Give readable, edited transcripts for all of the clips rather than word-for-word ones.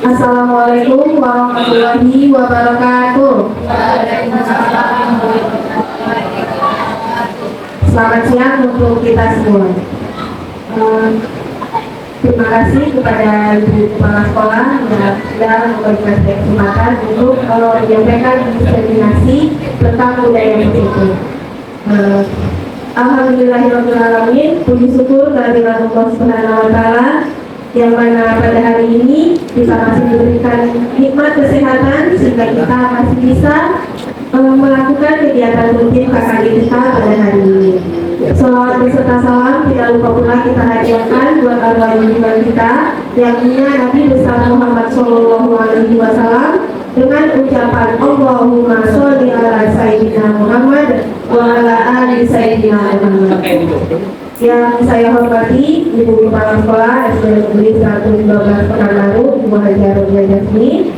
Assalamualaikum warahmatullahi wabarakatuh. Selamat siang untuk kita semua. Terima kasih kepada Ibu Kepala Sekolah yang sudah memberikan kesempatan untuk menyampaikan diskriminasi tentang budaya positif. Alhamdulillahirrahmanirrahim, puji syukur kehadirat Allah Subhanahu wa Ta'ala yang mana pada hari ini kita masih diberikan nikmat kesehatan sehingga kita masih bisa melakukan kegiatan rutin KKD kita pada hari ini. Salawat beserta salam tidak lupa pula kita hadiahkan buat arwah junjungan kita yang punya Nabi besar Muhammad Shallallahu Alaihi Wasallam dengan ucapan Allahumma sholli ala Sayyidina Muhammad wa ala ali Sayyidina Muhammad. Yang saya hormati Ibu Kepala Sekolah SD Negeri 112 Pekanbaru, Ibu Hajar Rodia Jasmine.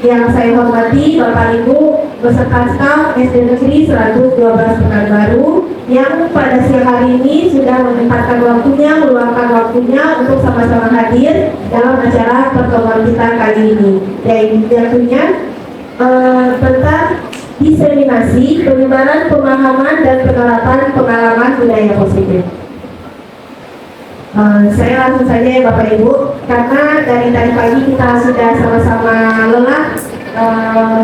Yang saya hormati Bapak Ibu beserta staf SD Negeri 112 Pekanbaru yang pada siang hari ini sudah menyempatkan waktunya, meluangkan waktunya untuk sama-sama hadir dalam acara pertemuan kita kali ini. Yaitu tentunya tentang diseminasi, penyebaran pemahaman dan penerapan pengalaman budaya positif. Saya langsung saja ya Bapak Ibu, karena dari tadi pagi kita sudah sama-sama lelah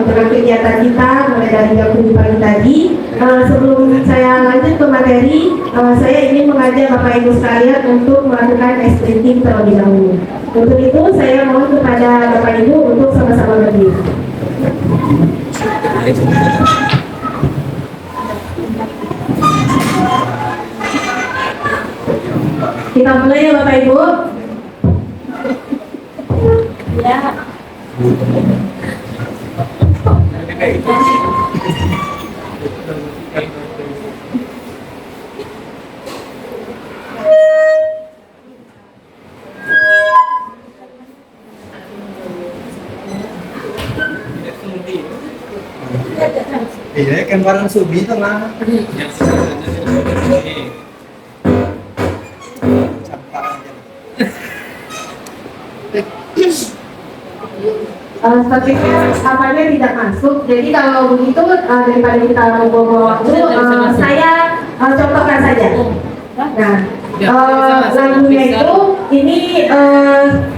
dengan kegiatan kita mulai dari jam 7 pagi tadi. Sebelum saya lanjut ke materi, saya ingin mengajak Bapak Ibu sekalian untuk melakukan stretching terlebih dahulu. Untuk itu saya mohon kepada Bapak Ibu untuk sama-sama berdiri. Kita mulai ya Bapak Ibu. Ya. Iya kan barang subi itu lah. Sepertinya apanya tidak masuk. Jadi kalau begitu daripada kita ngobrol waktu, saya contohkan saja. Nah, lagunya itu ini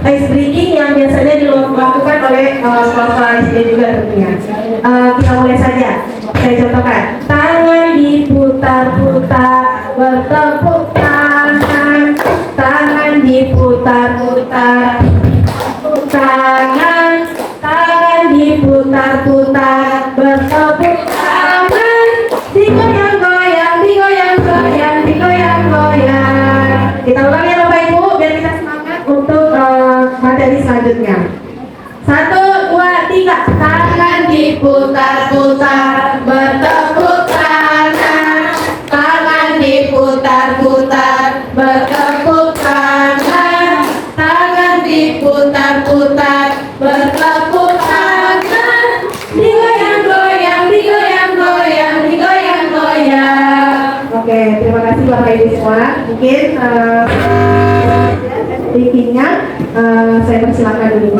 ice breaking yang biasanya dilakukan oleh sekolah SD juga tentunya. Kita mulai saja. Saya contohkan. Tangan diputar-putar, bertepuk tangan. Tangan diputar-putar, tangan diputar-putar, bertepuk tangan, digoyang-goyang, digoyang-goyang, digoyang-goyang. Kita ulang ya Bapak Ibu biar kita semangat untuk materi selanjutnya. 1, 2, 3. Tangan diputar-putar, bertepuk tangan. Tangan diputar-putar, bertepuk tangan. Tangan diputar-putar, bertepuk tangan, digoyang-goyang, digoyang-goyang, digoyang-goyang. Oke, terima kasih Bapak Ibu semua. Mungkin briefingnya saya persilakan dulu.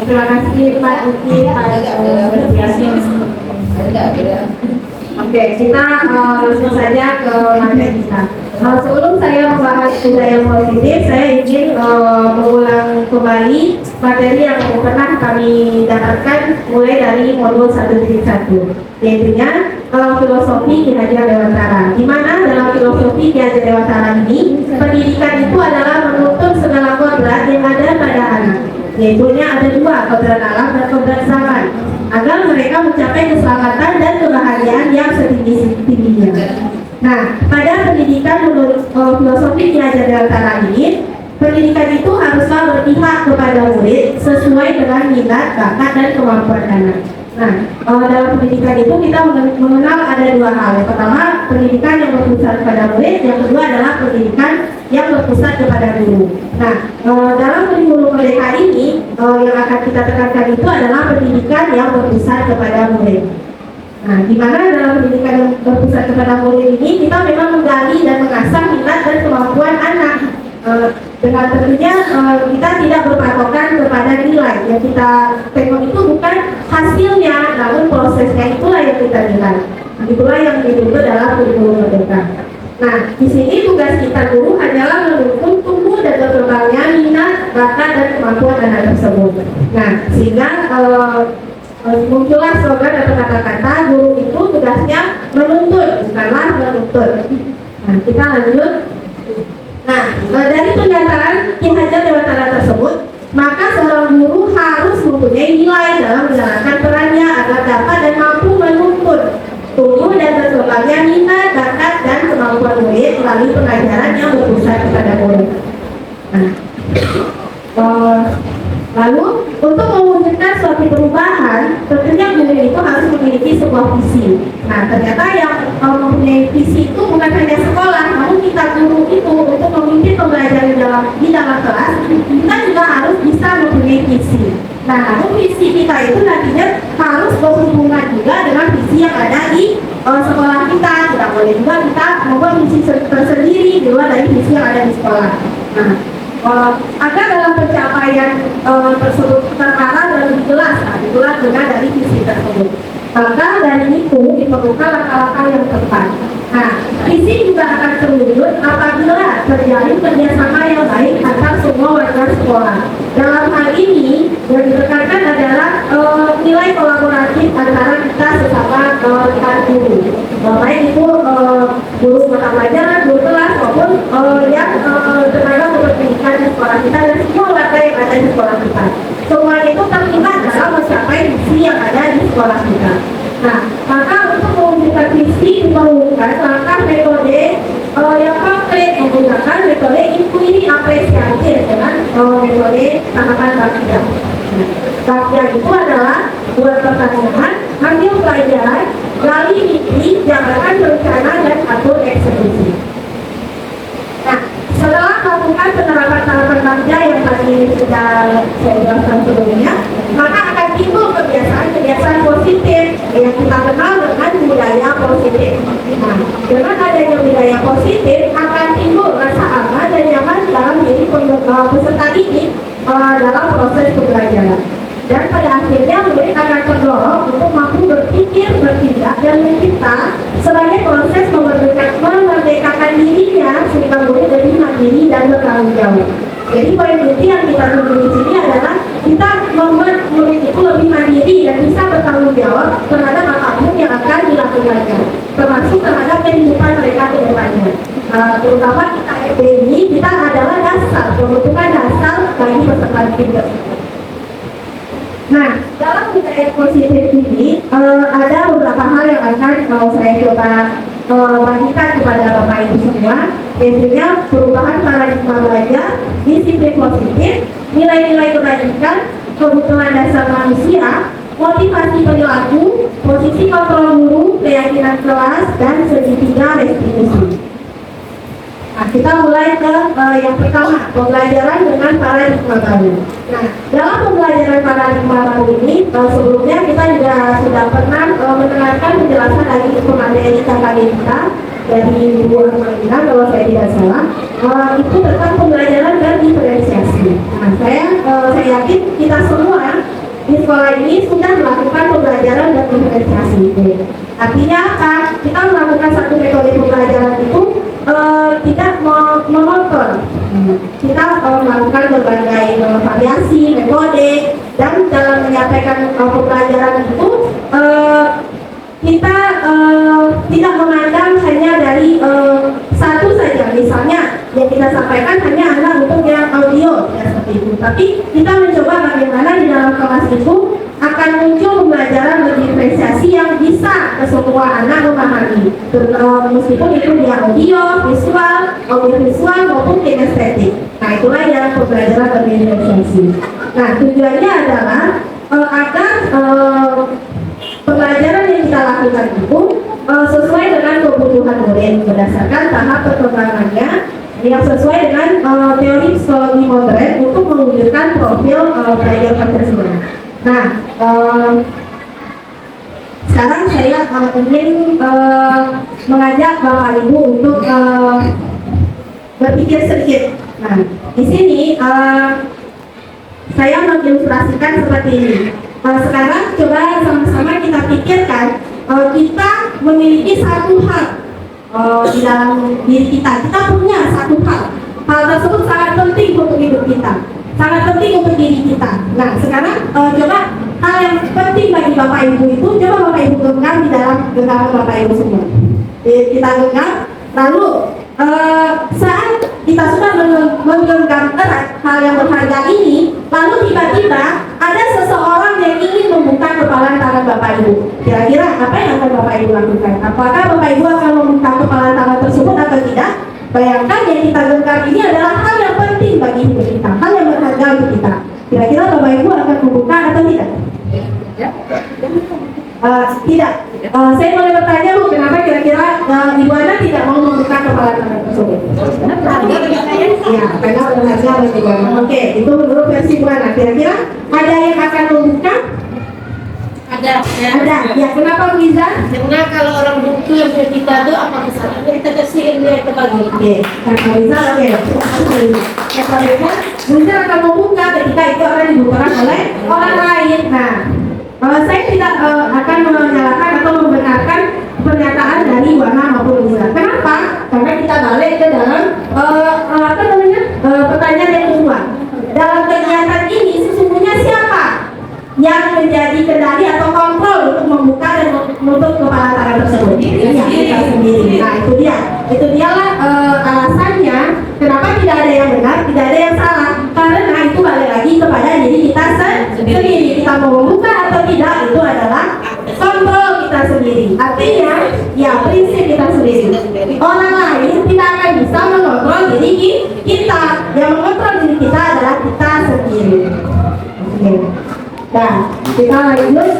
Terima kasih Pak Uki, Pak Yasin. Oke, kita langsung saja ke materi kita. Sebelum saya membahas budaya positif, saya ingin mengulang kembali materi yang pernah kami dapatkan mulai dari modul 1.1, yaitu filosofi Ki Hajar Dewantara. Di mana dalam filosofi Ki Hajar Dewantara ini, pendidikan itu adalah menuntut segala kodrat yang ada pada anak. Yaitu ada dua, kodrat alam dan kodrat zaman, agar mereka mencapai keselamatan dan kebahagiaan yang setinggi-tingginya. Nah, pada pendidikan menurut filosofi Ki Hajar Dewantara ini, pendidikan itu haruslah berpihak kepada murid sesuai dengan minat, bakat, dan kemampuan anak. Nah, dalam pendidikan itu kita mengenal ada dua hal. Yang pertama, pendidikan yang berpusat kepada murid. Yang kedua adalah pendidikan yang berpusat kepada guru. Nah, dalam kurikulum merdeka ini yang akan kita tekankan itu adalah pendidikan yang berpusat kepada murid. Nah, di mana dalam pendidikan yang berpusat kepada murid ini kita memang menggali dan mengasah minat dan kemampuan anak. Dengan tentunya kita tidak berpatokan kepada nilai. Yang kita tengok itu bukan hasilnya, namun prosesnya itulah yang kita nilai. Itulah yang disebut dalam kurikulum merdeka. Nah, di sini tugas kita guru hanyalah mendukung tumbuh dan berkembangnya minat, bakat dan kemampuan anak tersebut. Nah, sehingga muncullah slogan atau kata-kata guru itu tugasnya menuntut, bukanlah menuntut. Nah, kita lanjut. Nah, dari pernyataan Ki Hajar Dewantara tersebut, maka seorang guru harus mempunyai nilai dalam menjalankan perannya agar dapat dan mampu menuntut tumbuh dan berkembangnya minat, bakat dan kemampuan murid melalui pengajaran yang berpusat kepada murid. Nah, lalu untuk mewujudkan suatu perubahan, tentunya guru itu harus memiliki sebuah visi. Nah, ternyata yang mempunyai visi itu bukan hanya sekolah, namun kita guru itu untuk memimpin pembelajaran di dalam kelas, kita juga harus bisa mempunyai visi. Nah, namun visi kita itu nantinya harus berhubungan juga dengan visi yang ada di sekolah kita. Tidak boleh juga kita membuat visi tersendiri di luar dari visi yang ada di sekolah. Nah, agar dalam pencapaian tersebut terarah dan lebih jelas, itulah guna dari visi tersebut. Maka dari itu diperlukan langkah-langkah yang tepat. Nah, visi juga akan terwujud apabila terjalin kerjasama yang baik antar semua warga sekolah. Dalam hal ini yang ditekankan adalah nilai kolaboratif antara kita sesama rekan guru, baik itu guru mata pelajaran, guru kelas maupun yang tenaga pendidikan di sekolah kita dan semua warga yang ada di sekolah kita. Semua itu terlibat dalam mencapai visi yang ada di sekolah kita. Nah, maka untuk mewujudkan visi diperlukan langkah metode yang konkret, menggunakan metode inquiry apresiasi dengan metode tahapan bakya. Bakya itu adalah buat pertanyaan, ambil pelajaran, gali mimpi, jalankan rencana dan atur eksekusi. Nah, setelah melakukan penerapan tahapan bakya yang tadi sudah saya jelaskan sebelumnya, maka akan timbul kebiasaan positif yang kita kenal dengan budaya positif. Nah, dengan adanya budaya positif akan timbul rasa aman dan nyaman dalam diri peserta didik dalam proses pembelajaran. Dan pada akhirnya murid akan terdorong untuk mampu berpikir, bertindak, dan mencipta sebagai proses memerdekakan dirinya sehingga murid lebih mandiri dan bertanggung jawab. Jadi poin inti yang kita tuju di sini adalah kita membuat murid itu lebih mandiri dan bisa bertanggung jawab terhadap apapun yang akan dilakukannya, termasuk terhadap kehidupan mereka ke depannya. Terutama kita ini kita adalah dasar, pembentukan dasar bagi peserta didik. Nah, dalam budaya positif ini ada beberapa hal yang akan saya coba bagikan kepada Bapak Ibu semua. Intinya perubahan paradigma belajar, disiplin positif, nilai-nilai kebajikan, kebutuhan dasar manusia, motivasi perilaku, posisi kontrol guru, keyakinan kelas, dan segitiga restitusi. Nah, kita mulai ke yang pertama, pembelajaran dengan paradigma baru. Nah, dalam pembelajaran paradigma baru ini, sebelumnya kita juga sudah pernah mendengarkan penjelasan dari pemateri kita dari Bu Armalina, kalau saya tidak salah, itu tentang pembelajaran dan diferensiasi. Nah, saya yakin kita semua di sekolah ini sudah melakukan pembelajaran dan diferensiasi. Artinya apa? Kita melakukan satu metode pembelajaran itu tidak monoton. Kita melakukan berbagai variasi metode, dan dalam menyampaikan pembelajaran itu kita tidak memandang hanya dari satu saja. Misalnya yang kita sampaikan hanya adalah untuk yang audio, ya, seperti itu. Tapi kita mencoba bagaimana di dalam kelas itu akan muncul pembelajaran berdiferensiasi yang bisa ke semua anak memahami, meskipun itu dia audio, visual maupun kinestetik. Nah, itulah yang pembelajaran berdiferensiasi. Nah, tujuannya adalah agar pembelajaran yang kita lakukan itu sesuai dengan kebutuhan murid berdasarkan tahap perkembangannya yang sesuai dengan teori psikologi modern untuk mewujudkan profil belajar Pancasila. Nah, sekarang saya ingin mengajak Bapak Ibu untuk berpikir sedikit. Nah, di sini saya mengilustrasikan seperti ini. Sekarang coba sama-sama kita pikirkan, kita memiliki satu hal di dalam diri kita. Kita punya satu hal. Hal tersebut sangat penting untuk hidup kita, sangat penting untuk diri kita. Nah, sekarang coba hal yang penting bagi Bapak Ibu itu, coba Bapak Ibu genggam di dalam genggaman Bapak Ibu semua. Kita genggam, lalu saat kita sudah menggenggam erat hal yang berharga ini, lalu tiba-tiba ada seseorang yang ingin membuka kepalan tangan Bapak Ibu. Kira-kira apa yang akan Bapak Ibu lakukan? Apakah Bapak Ibu akan membuka kepalan tangan tersebut atau tidak? Bayangkan yang kita genggam ini adalah hal yang penting bagi hidup kita, hal yang berharga untuk kita. Kira-kira Bapak Ibu akan membuka atau tidak? Tidak. Saya boleh bertanya Bu, kenapa kira-kira Ibu Ana tidak mau membuka kepala tangan tersebut? Ya, karena berharga bagi Ibu Ana. Oke, itu menurut versi Ibu Ana. Kira-kira ada yang akan membuka? Ada. Ada. Ya, kenapa Bu Iza? Karena kalau orang buku yang punya kita tuh apa kesalahannya kita kasihin dia kebagi. Oke, Kak Iza, oke. Kak Iza, Bu Iza akan membuka ketika itu akan dibuka oleh orang lain. Nah, saya tidak akan menyalahkan atau membenarkan pernyataan dari Wana maupun Iza. Kenapa? Karena kita balik ke dalam pertanyaan yang kedua. Dalam kegiatan ini sesungguhnya siapa yang menjadi kendali atau kontrol untuk membuka dan menutup kepala tangan tersebut? Ya, kita sendiri. Nah, itu dia. Itu dialah alasannya kenapa tidak ada yang benar, tidak ada yang salah. Karena itu balik lagi kepada diri kita sendiri. Kita mau membuka atau tidak, itu adalah kontrol kita sendiri. Artinya, ya prinsip kita sendiri. Orang lain tidak akan bisa mengontrol diri kita. Yang mengontrol diri kita adalah kita sendiri. Oke. Nah, kita lanjut.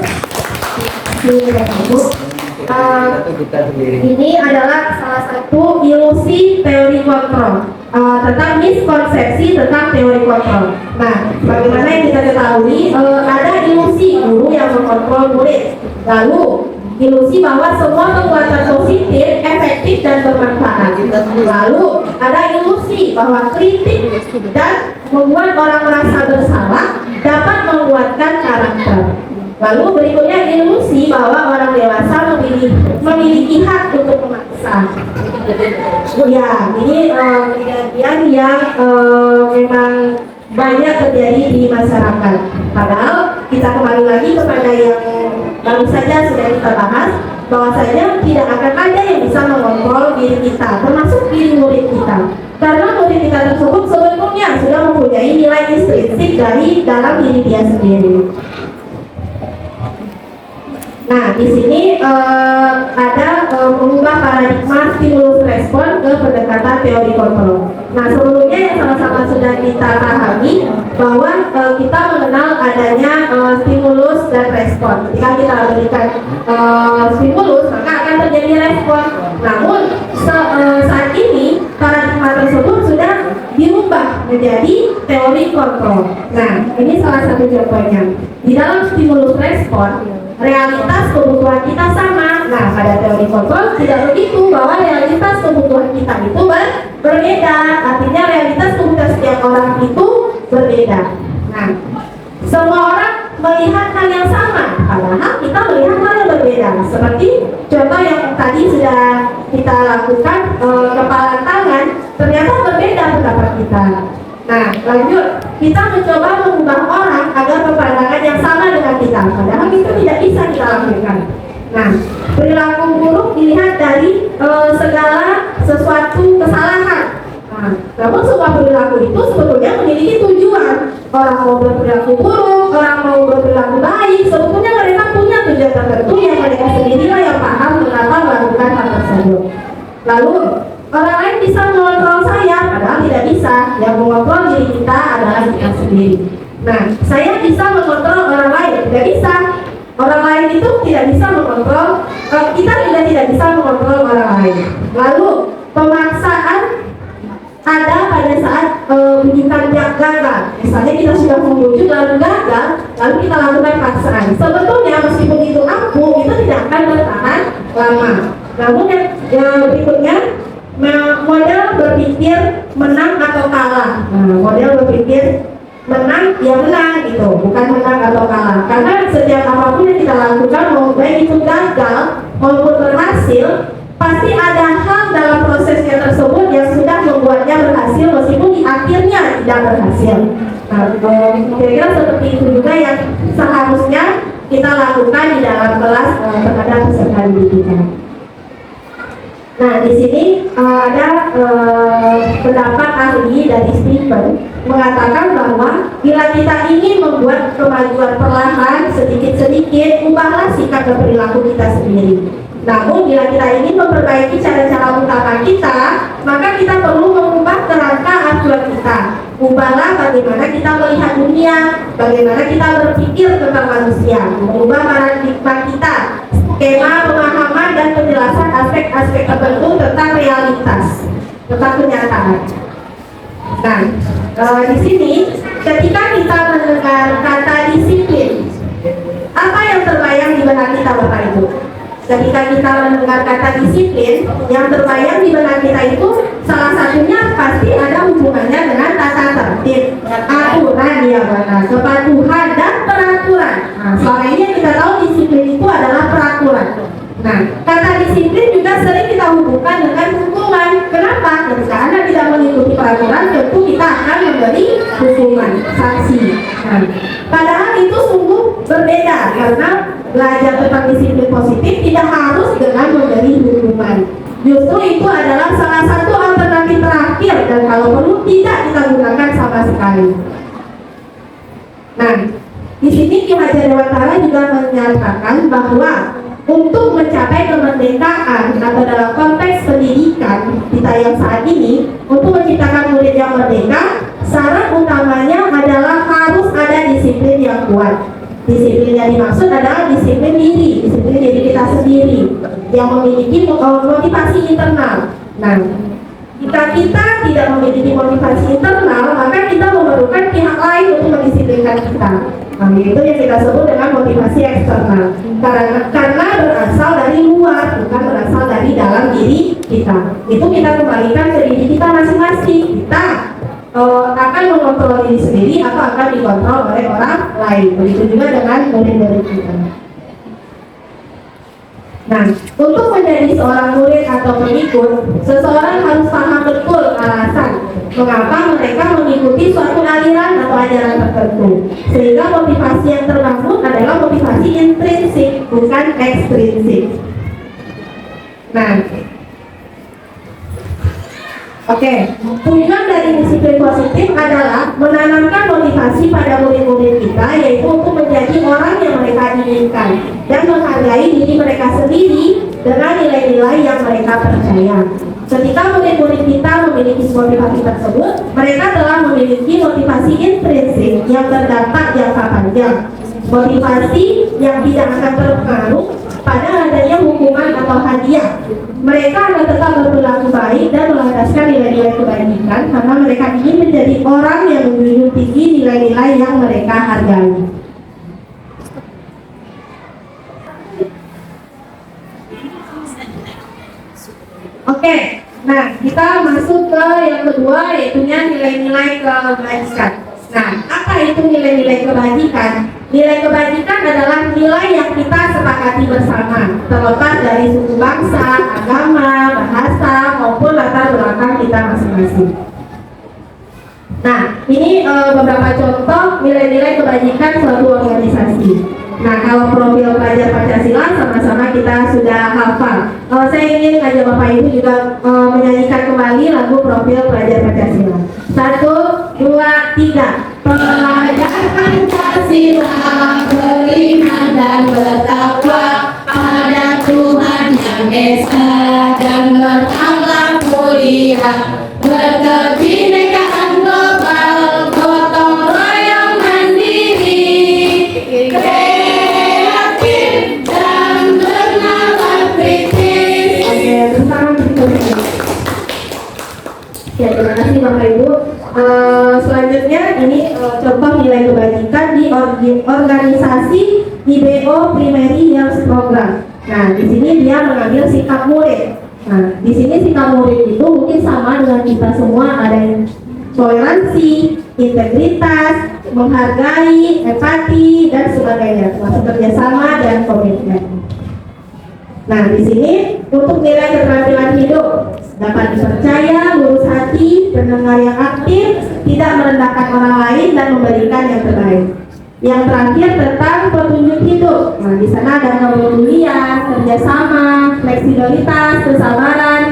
Ini adalah salah satu ilusi teori kontrol, tentang miskonsepsi tentang teori kontrol. Nah, bagaimana yang kita ketahui, ada ilusi guru yang mengontrol murid. Lalu ilusi bahwa semua perbuatan positif, efektif dan bermanfaat. Lalu ada ilusi bahwa kritik dan membuat orang merasa bersalah dapat menguatkan karakter. Lalu berikutnya ilusi bahwa orang dewasa memiliki hak untuk memaksa. Ya, ini kejadian yang memang banyak terjadi di masyarakat. Padahal kita kembali lagi kepada yang baru saja sudah kita bahas, bahwasanya tidak akan ada yang bisa mengontrol diri kita, termasuk diri murid kita. Karena murid kita tersebut sebetulnya sudah mempunyai nilai intrinsik dari dalam diri dia sendiri. Nah, di sini ada mengubah paradigma stimulus respon ke pendekatan teori kontrol. Nah, sebelumnya yang sama-sama sudah kita pahami bahwa kita mengenal adanya stimulus dan respon. Jika kita berikan stimulus, maka akan terjadi respon. Namun saat ini paradigma tersebut sudah diubah menjadi teori kontrol. Nah, ini salah satu contohnya. Di dalam stimulus respon, realitas kebutuhan kita sama. Nah, pada teori kontrol tidak begitu, bahwa realitas kebutuhan kita itu berbeda. Artinya realitas kebutuhan setiap orang itu berbeda. Nah, semua orang melihat hal yang sama, padahal kita melihat hal yang berbeda. Seperti contoh yang tadi sudah kita lakukan, kepala tangan, ternyata berbeda pendapat kita. Nah, lanjut, kita mencoba mengubah orang agar berpandangan yang sama dengan kita, padahal itu tidak bisa kita lakukan. Nah, perilaku buruk dilihat dari segala sesuatu kesalahan. Nah, namun semua perilaku itu sebetulnya memiliki tujuan. Orang mau berperilaku buruk, orang mau berperilaku baik, sebetulnya mereka punya tujuan tertentu yang mereka sendirilah yang paham mengapa melakukan hal tersebut. Lalu orang lain bisa mengontrol saya, padahal tidak bisa. Yang mengontrol diri kita adalah kita sendiri. Nah, saya bisa mengontrol orang lain, tidak bisa. Orang lain itu tidak bisa mengontrol, kita juga tidak bisa mengontrol orang lain. Lalu pemaksaan misalnya kita sudah membujuk lalu gagal, lalu kita lakukan paksaan. Sebetulnya meskipun itu ampuh, itu tidak akan bertahan lama. Namun yang berikutnya, model berpikir menang atau kalah. Nah, model berpikir menang ya menang gitu, bukan menang atau kalah. Karena setiap apapun yang kita lakukan, mau baik itu gagal maupun berhasil, pasti ada hal dalam prosesnya tersebut yang sudah membuatnya berhasil meskipun di akhirnya tidak berhasil. Nah, kira-kira seperti itu juga yang seharusnya kita lakukan di dalam kelas terhadap peserta didik kita. Nah, di sini ada pendapat ahli dari Stephen mengatakan bahwa bila kita ingin membuat kemajuan perlahan sedikit-sedikit, ubahlah sikap dan perilaku kita sendiri. Namun bila kita ingin memperbaiki cara-cara utama kita, maka kita perlu mengubah kerangka aturan kita. Ubahlah bagaimana kita melihat dunia, bagaimana kita berpikir tentang manusia, mengubah paradigma kita, skema pemahaman dan penjelasan aspek-aspek tertentu tentang realitas, tentang kenyataan. Nah, di sini ketika kita mendengar kata disiplin, apa yang terbayang di benak kita Bapak Ibu? Ketika kita mendengar kata disiplin, yang terbayang di benak kita itu salah satunya pasti ada hubungannya dengan tata tertib, aturan ya benar, kepatuhan dan peraturan. Nah, selama ini yang kita tahu disiplin itu adalah peraturan. Nah, kata disiplin juga sering kita hubungkan dengan hukuman. Kenapa? Ketika Anda tidak mengikuti peraturan, tentu kita akan memberi hukuman, sanksi. Nah, padahal itu sungguh berbeda karena belajar tentang disiplin positif tidak harus dengan memberi hukuman. Justru itu adalah salah satu alternatif terakhir dan kalau perlu tidak kita gunakan sama sekali. Nah, di sini Ki Hajar Dewantara juga menyatakan bahwa untuk mencapai kemerdekaan atau dalam konteks pendidikan kita yang saat ini, untuk menciptakan murid yang merdeka, syarat utamanya adalah harus ada disiplin yang kuat. Disiplin yang dimaksud adalah disiplin diri kita sendiri yang memiliki motivasi internal. Nah, jika kita tidak memiliki motivasi internal, maka kita memerlukan pihak lain untuk mendisiplinkan kita. Nah, itu yang kita sebut dengan motivasi eksternal. Karena berasal dari luar, bukan berasal dari dalam diri kita. Itu kita kembalikan ke diri kita masing-masing. Kita akan mengontrol diri sendiri atau akan dikontrol oleh orang lain. Begitu juga dengan murid-murid kita. Nah, untuk menjadi seorang murid atau pengikut, seseorang harus paham betul alasan mengapa mereka mengikuti suatu aliran atau ajaran tertentu. Sehingga motivasi yang terbangun adalah motivasi intrinsik, bukan ekstrinsik. Nah, tujuan dari disiplin positif adalah menanamkan motivasi pada murid-murid kita, yaitu untuk menjadi orang yang mereka inginkan dan menghargai diri mereka sendiri dengan nilai-nilai yang mereka percaya. Ketika murid-murid kita memiliki motivasi tersebut, mereka telah memiliki motivasi intrinsik yang berdampak jangka panjang, motivasi yang tidak akan terpengaruh pada adanya hukuman atau hadiah. Mereka akan tetap berperilaku baik dan melandaskan nilai-nilai kebajikan karena mereka ingin menjadi orang yang menjunjung tinggi nilai-nilai yang mereka hargai. Oke, nah kita masuk ke yang kedua, yaitu nilai-nilai kebajikan. Nah, apa itu nilai-nilai kebajikan? Nilai kebajikan adalah nilai yang kita sepakati bersama, terlepas dari suku bangsa, agama, bahasa, maupun latar belakang kita masing-masing. Nah, ini beberapa contoh nilai-nilai kebajikan suatu organisasi. Nah, kalau profil pelajar Pancasila sama-sama kita sudah hafal. Saya ingin ngajak Bapak Ibu juga menyanyikan kembali lagu profil pelajar Pancasila. 1, 2, 3. Pelajar Pancasila beriman dan bertakwa pada Tuhan Yang Esa dan berakhlak mulia, berkebinekaan global, gotong royong mandiri, kreatif dan bernalar kritis. Oke, bersama berikutnya. Ya, terima kasih Bapak Ibu. Selanjutnya ini contoh nilai kebajikan di organisasi IBO Primary Health Program. Nah, di sini dia mengambil sikap murid. Nah, di sini sikap murid itu mungkin sama dengan kita semua, ada yang toleransi, integritas, menghargai, empati, dan sebagainya, termasuk kerjasama dan komitmen. Nah, di sini untuk nilai keterampilan hidup dapat dipercaya, lurus hati, pendengar yang aktif, tidak merendahkan orang lain dan memberikan yang terbaik. Yang terakhir tentang petunjuk hidup. Nah, di sana ada kepedulian, kerjasama, fleksibilitas, kesabaran,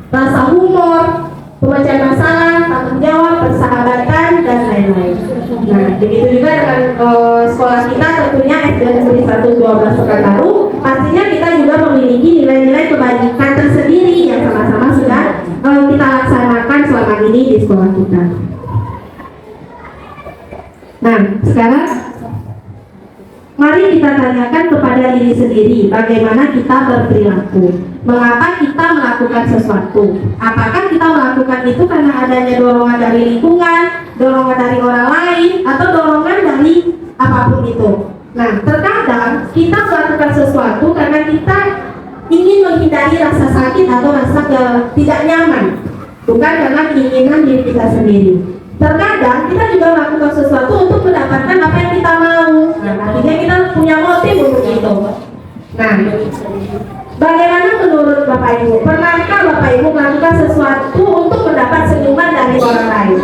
rasa humor, pemecah masalah, tanggung jawab, persahabatan, dan lain-lain. Nah, begitu juga dengan sekolah kita tentunya SD Negeri 1 12 Pekanbaru, pastinya kita juga memiliki nilai-nilai kebajikan tersendiri yang sama-sama sudah kita laksanakan selama ini di sekolah kita. Nah, sekarang mari kita tanyakan kepada diri sendiri bagaimana kita berperilaku. Mengapa kita melakukan sesuatu? Apakah kita melakukan itu karena adanya dorongan dari lingkungan, dorongan dari orang lain, atau dorongan dari apapun itu? Nah, terkadang kita melakukan sesuatu karena kita ingin menghindari rasa sakit atau rasa tidak nyaman, bukan karena keinginan diri kita sendiri. Terkadang kita juga melakukan sesuatu untuk mendapatkan apa yang kita mau. Nah, artinya kita punya motif untuk itu. Nah, bagaimana menurut Bapak Ibu? Pernahkah Bapak Ibu melakukan sesuatu untuk mendapat senyuman dari orang lain?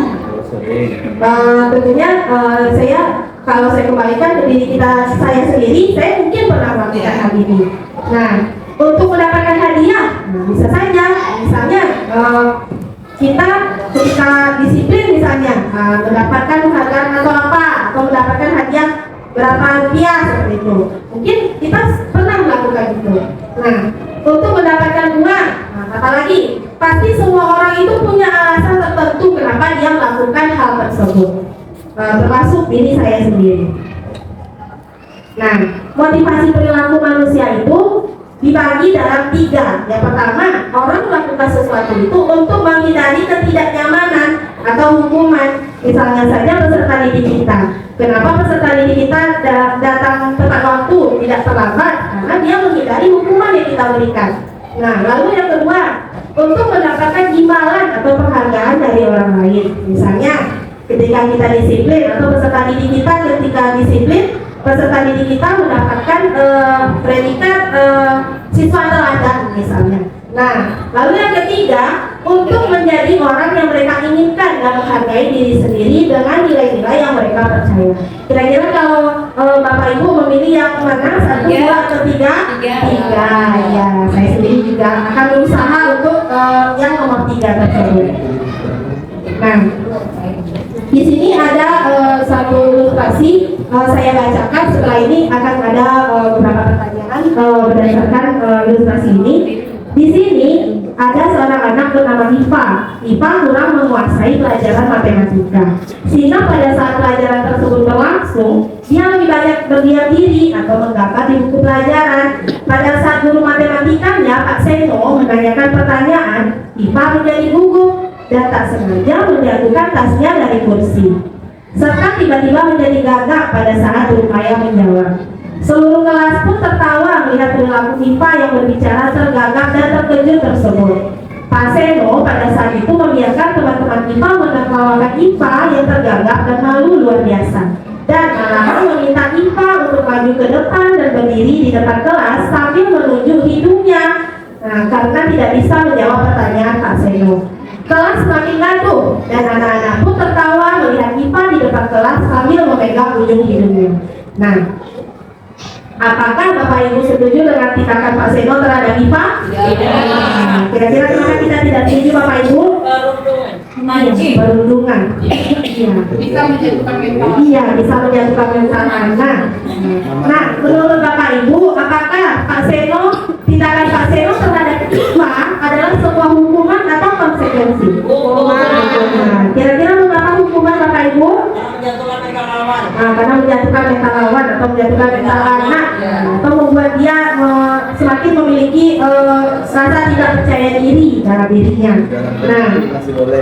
Tentunya saya, kalau saya kembalikan ke diri saya sendiri, saya mungkin pernah melakukan hal ini. Nah, untuk mendapatkan hadiah, bisa saja, misalnya kita ketika disiplin misalnya mendapatkan penghargaan atau apa, atau mendapatkan hadiah berapa rupiah seperti itu. Mungkin kita pernah melakukan itu. Nah, untuk mendapatkan uang, apalagi pasti semua orang itu punya alasan tertentu kenapa dia melakukan hal tersebut, termasuk diri saya sendiri. Nah, motivasi perilaku manusia itu dibagi dalam 3. Yang pertama, orang melakukan sesuatu itu untuk menghindari ketidaknyamanan atau hukuman. Misalnya saja peserta didik kita. Kenapa peserta didik kita datang tepat waktu, tidak terlambat? Karena dia menghindari hukuman yang kita berikan. Nah, lalu yang kedua, untuk mendapatkan imbalan atau penghargaan dari orang lain. Misalnya, ketika kita disiplin atau peserta didik kita ketika disiplin, peserta didik kita mendapatkan predikat siswa teladan misalnya. Nah, lalu yang ketiga, untuk menjadi orang yang mereka inginkan dan menghargai diri sendiri dengan nilai-nilai yang mereka percaya. Kira-kira kalau Bapak Ibu memilih yang mana? 1, 2, atau 3? 3. Ya, saya sendiri juga akan berusaha untuk yang nomor 3 tersebut. Nah, di sini ada satu ilustrasi, saya bacakan. Setelah ini akan ada beberapa pertanyaan berdasarkan ilustrasi ini. Di sini ada seorang anak bernama Iva. Iva kurang menguasai pelajaran matematika, sehingga pada saat pelajaran tersebut berlangsung, dia lebih banyak berdiam diri atau menggambar di buku pelajaran. Pada saat guru matematikanya, Pak Seno, menanyakan pertanyaan, Iva menjadi gugup dan tak sengaja menjatuhkan tasnya dari kursi, serta tiba-tiba menjadi gagap pada saat berupaya menjawab. Seluruh kelas pun tertawa melihat perilaku Iva yang berbicara tergagap dan terkejut tersebut. Pak Seno pada saat itu membiarkan teman-teman Iva menertawakan Iva yang tergagap dan malu luar biasa, dan malahan meminta Iva untuk maju ke depan dan berdiri di depan kelas sambil menunjuk hidungnya. Nah, karena tidak bisa menjawab pertanyaan Pak Seno. Kelas semakin gaduh dan anak-anak pun tertawa melihat Iva di depan kelas sambil memegang ujung hidungnya. Nah, apakah Bapak Ibu setuju dengan tindakan Pak Seno terhadap Iva? Kira-kira kenapa kita tidak setuju Bapak Ibu? Perundungan. Iya. Bisa menjatuhkan mental. Iya, bisa menjatuhkan mental anak. Nah, menurut Bapak Ibu, apakah Pak Seno, tindakan Pak Seno terhadap Iva adalah sebuah hukuman atau konsekuensi? Nah, kira-kira mengapa hukuman Bapak Ibu? Karena menjatuhkan mental lawan atau menjatuhkan mental anak, atau membuat dia semakin makin memiliki rasa tidak percaya diri dalam dirinya. Nah,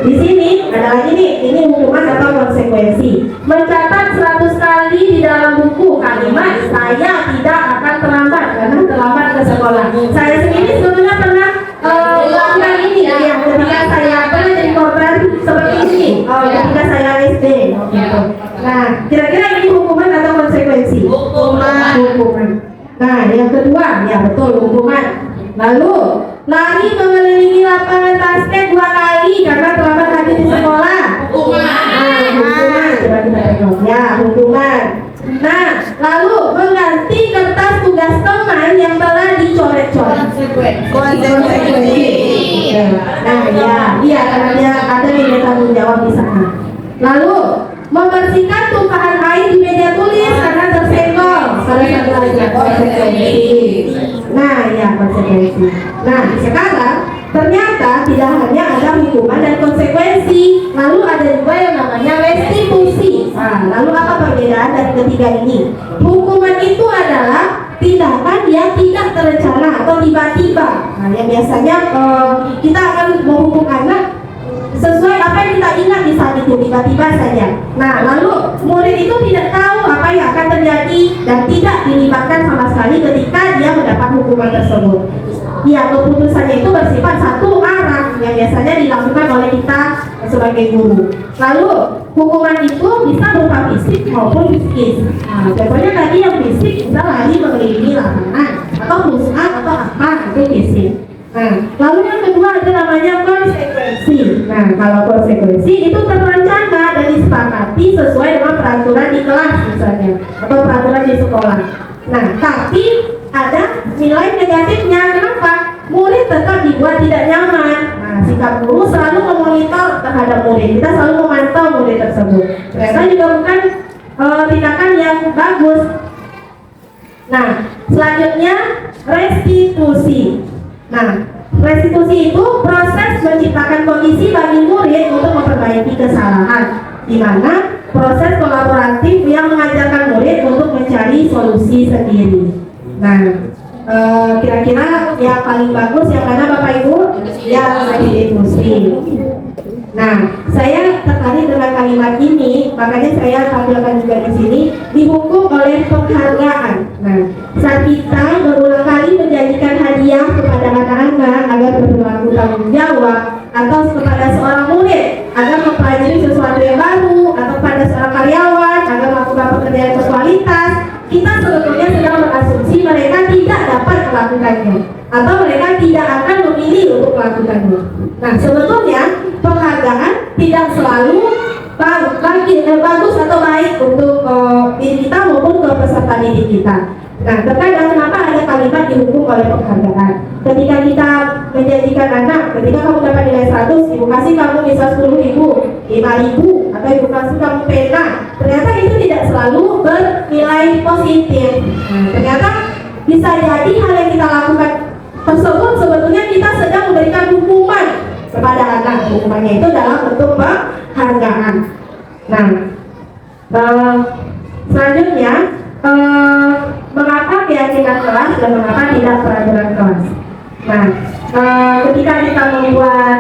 di sini ada lagi nih, ini hukuman atau konsekuensi. Mencatat 100 kali di dalam buku kalimat saya tidak akan terlambat karena terlambat ke sekolah. Saya sendiri sebetulnya pernah melakukan ini ya, ketika saya pernah jadi korban seperti ini ketika saya SD. Gitu. Nah, kira-kira ini hukuman atau konsekuensi? Hukuman. Nah, yang kedua, ya betul, hukuman. Lalu lari mengelilingi lapangan basket 2 kali karena terlambat hadir di sekolah. Hukuman. Coba kita tengok. Ya, hukuman. Nah, lalu mengganti kertas tugas teman yang telah dicoret-coret. Konsekuensi. Nah, ya, iya karena dia ada nilai tanggung jawab di sana. Lalu membersihkan tumpahan air di meja tulis karena tersenggol. Salah satu lagi konsekuensi. Nah, ya konsekuensi. Nah, sekarang ternyata tidak hanya ada hukuman dan konsekuensi, lalu ada juga yang namanya restitusi. Nah, lalu apa perbedaan dari ketiga ini? Hukuman itu adalah tindakan yang tidak terencana atau tiba-tiba. Nah, yang biasanya kita akan menghukum anak sesuai apa yang kita ingat di saat itu, tiba-tiba saja. Nah, lalu murid itu tidak tahu apa yang akan terjadi dan tidak dilibatkan sama sekali ketika dia mendapat hukuman tersebut. Ya, keputusannya itu bersifat satu arah yang biasanya dilakukan oleh kita sebagai guru. Lalu hukuman itu bisa berupa fisik maupun psikis. Nah, contohnya tadi yang fisik bisa lari mengelilingi lapangan atau pusat atau apa itu fisik. Nah, lalu yang kedua ada namanya konsekuensi. Nah, kalau konsekuensi itu terencana dan disepakati sesuai dengan peraturan di kelas misalnya atau peraturan di sekolah. Nah, tapi ada nilai negatifnya. Kenapa? Murid tetap dibuat tidak nyaman. Nah, sikap guru selalu memonitor terhadap murid. Kita selalu memantau murid tersebut. Ternyata juga bukan tindakan yang bagus. Nah, selanjutnya restitusi. Nah, restitusi itu proses menciptakan kondisi bagi murid untuk memperbaiki kesalahan, di mana proses kolaboratif yang mengajarkan murid untuk mencari solusi sendiri. Nah, kira-kira yang paling bagus yang mana Bapak Ibu? Yang restitusi. Nah, saya tertarik dengan kalimat ini, makanya saya tampilkan juga di sini, dihukum oleh penghargaan. Nah, saat kita berulang kali menjanjikan hadiah kepada anak-anak agar berperilaku tanggung jawab, atau kepada seorang murid agar mempelajari sesuatu yang baru, atau pada seorang karyawan agar melakukan pekerjaan berkualitas, kita sebetulnya sedang berasumsi mereka tidak dapat melakukannya, atau mereka tidak akan memilih untuk melakukannya. Nah, sebetulnya penghargaan tidak selalu bagus atau baik untuk diri kita maupun ke peserta didik kita. Nah, terkadang kenapa ada kalimat dihukum oleh penghargaan? Ketika kita menjanjikan anak, ketika kamu dapat nilai 100, ibu kasih kamu bisa 10.000, 5.000, atau ibu kasih kamu pena. Ternyata itu tidak selalu bernilai positif. Nah, ternyata bisa jadi hal yang kita lakukan tersebut sebetulnya kita sedang memberikan hukuman kepada anak. Hukumannya itu dalam bentuk penghargaan. Nah, selanjutnya mengapa keyakinan kelas dan mengapa tidak peraturan kelas. Nah, ketika kita membuat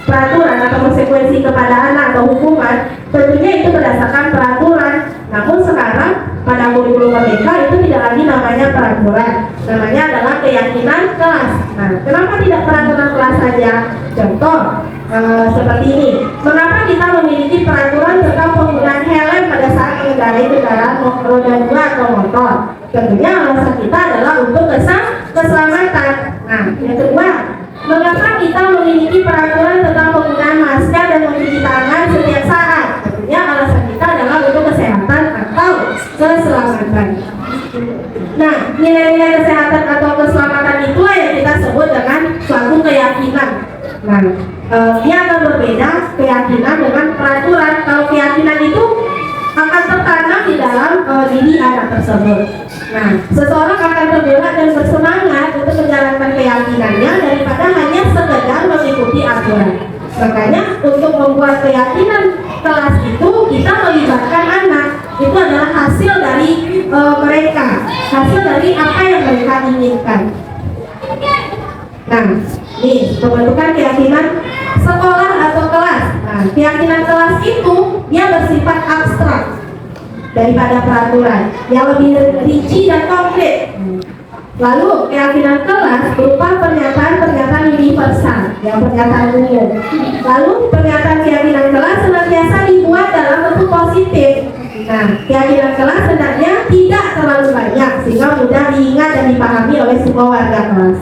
peraturan atau konsekuensi kepada anak atau hukuman, tentunya itu berdasarkan peraturan. Namun sekarang pada kurikulum merdeka itu tidak lagi namanya peraturan, namanya adalah keyakinan kelas. Nah, kenapa tidak peraturan kelas saja? Contoh seperti ini. Mengapa kita memiliki peraturan tentang penggunaan helm pada saat mengendarai kendaraan roda 2 atau motor? Tentunya alasan kita adalah untuk keselamatan. Nah, yang kedua, mengapa kita memiliki peraturan tentang penggunaan masker dan mencuci tangan setiap saat? Tentunya alasan kita adalah untuk kesehatan atau keselamatan. Nah, nilai-nilai kesehatan atau keselamatan itulah yang kita sebut dengan suatu keyakinan. Nah, dia akan berbeda keyakinan dengan peraturan. Kalau keyakinan itu akan tertanam di dalam diri anak tersebut. Nah, seseorang akan tergerak dan bersemangat untuk menjalankan keyakinannya daripada hanya sekedar mengikuti aturan. Makanya untuk membuat keyakinan kelas itu kita melibatkan anak. Itu adalah hasil dari mereka, hasil dari apa yang mereka inginkan. Nah, nih pembentukan keyakinan sekolah atau kelas. Nah, keyakinan kelas itu dia bersifat abstrak daripada peraturan, yang lebih rinci dan konkret. Lalu keyakinan kelas berupa pernyataan-pernyataan universal, yang pernyataan umum. Lalu pernyataan keyakinan kelas senantiasa dibuat dalam bentuk positif. Nah, keyakinan kelas sebenarnya tidak terlalu banyak sehingga mudah diingat dan dipahami oleh semua warga kelas.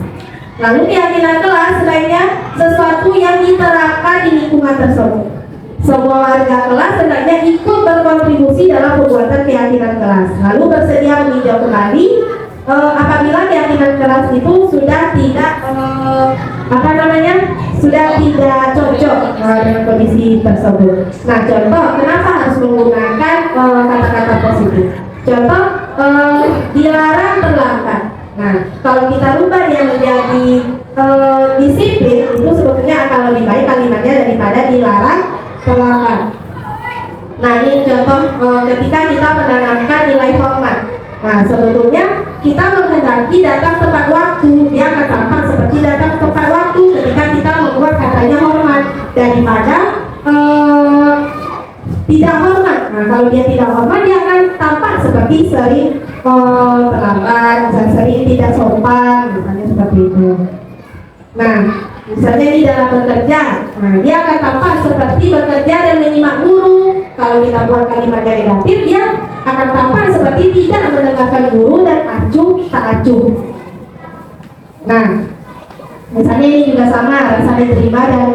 Lalu keyakinan kelas lainnya sesuatu yang diterapkan di lingkungan tersebut. Semua warga kelas sebenarnya ikut berkontribusi dalam pembuatan keyakinan kelas. Lalu bersedia meninjau kembali apabila keyakinan kelas itu sudah tidak sudah tidak cocok dengan kondisi tersebut. Nah, contoh kenapa harus menggunakan kata-kata positif. Contoh dilarang terlambat. Nah, kalau kita rubah dia menjadi disiplin, itu sebetulnya akan lebih baik kalimatnya daripada dilarang terlambat. Nah, ini contoh ketika kita menanamkan nilai hormat. Nah, sebetulnya kita menghendaki datang tepat waktu, dia akan tampak seperti datang tepat waktu ketika kita membuat katanya hormat daripada tidak hormat. Nah, kalau dia tidak hormat, dia akan tampak seperti sering terlambat, sering tidak sopan, misalnya seperti itu. Nah, misalnya di dalam bekerja, nah, dia akan tampak seperti bekerja dan menyimak guru. Kalau kita buat kalimatnya negatif, dia akan tampak seperti tidak mendengarkan guru dan acuh tak acuh. Nah, misalnya ini juga sama, rasa diterima dan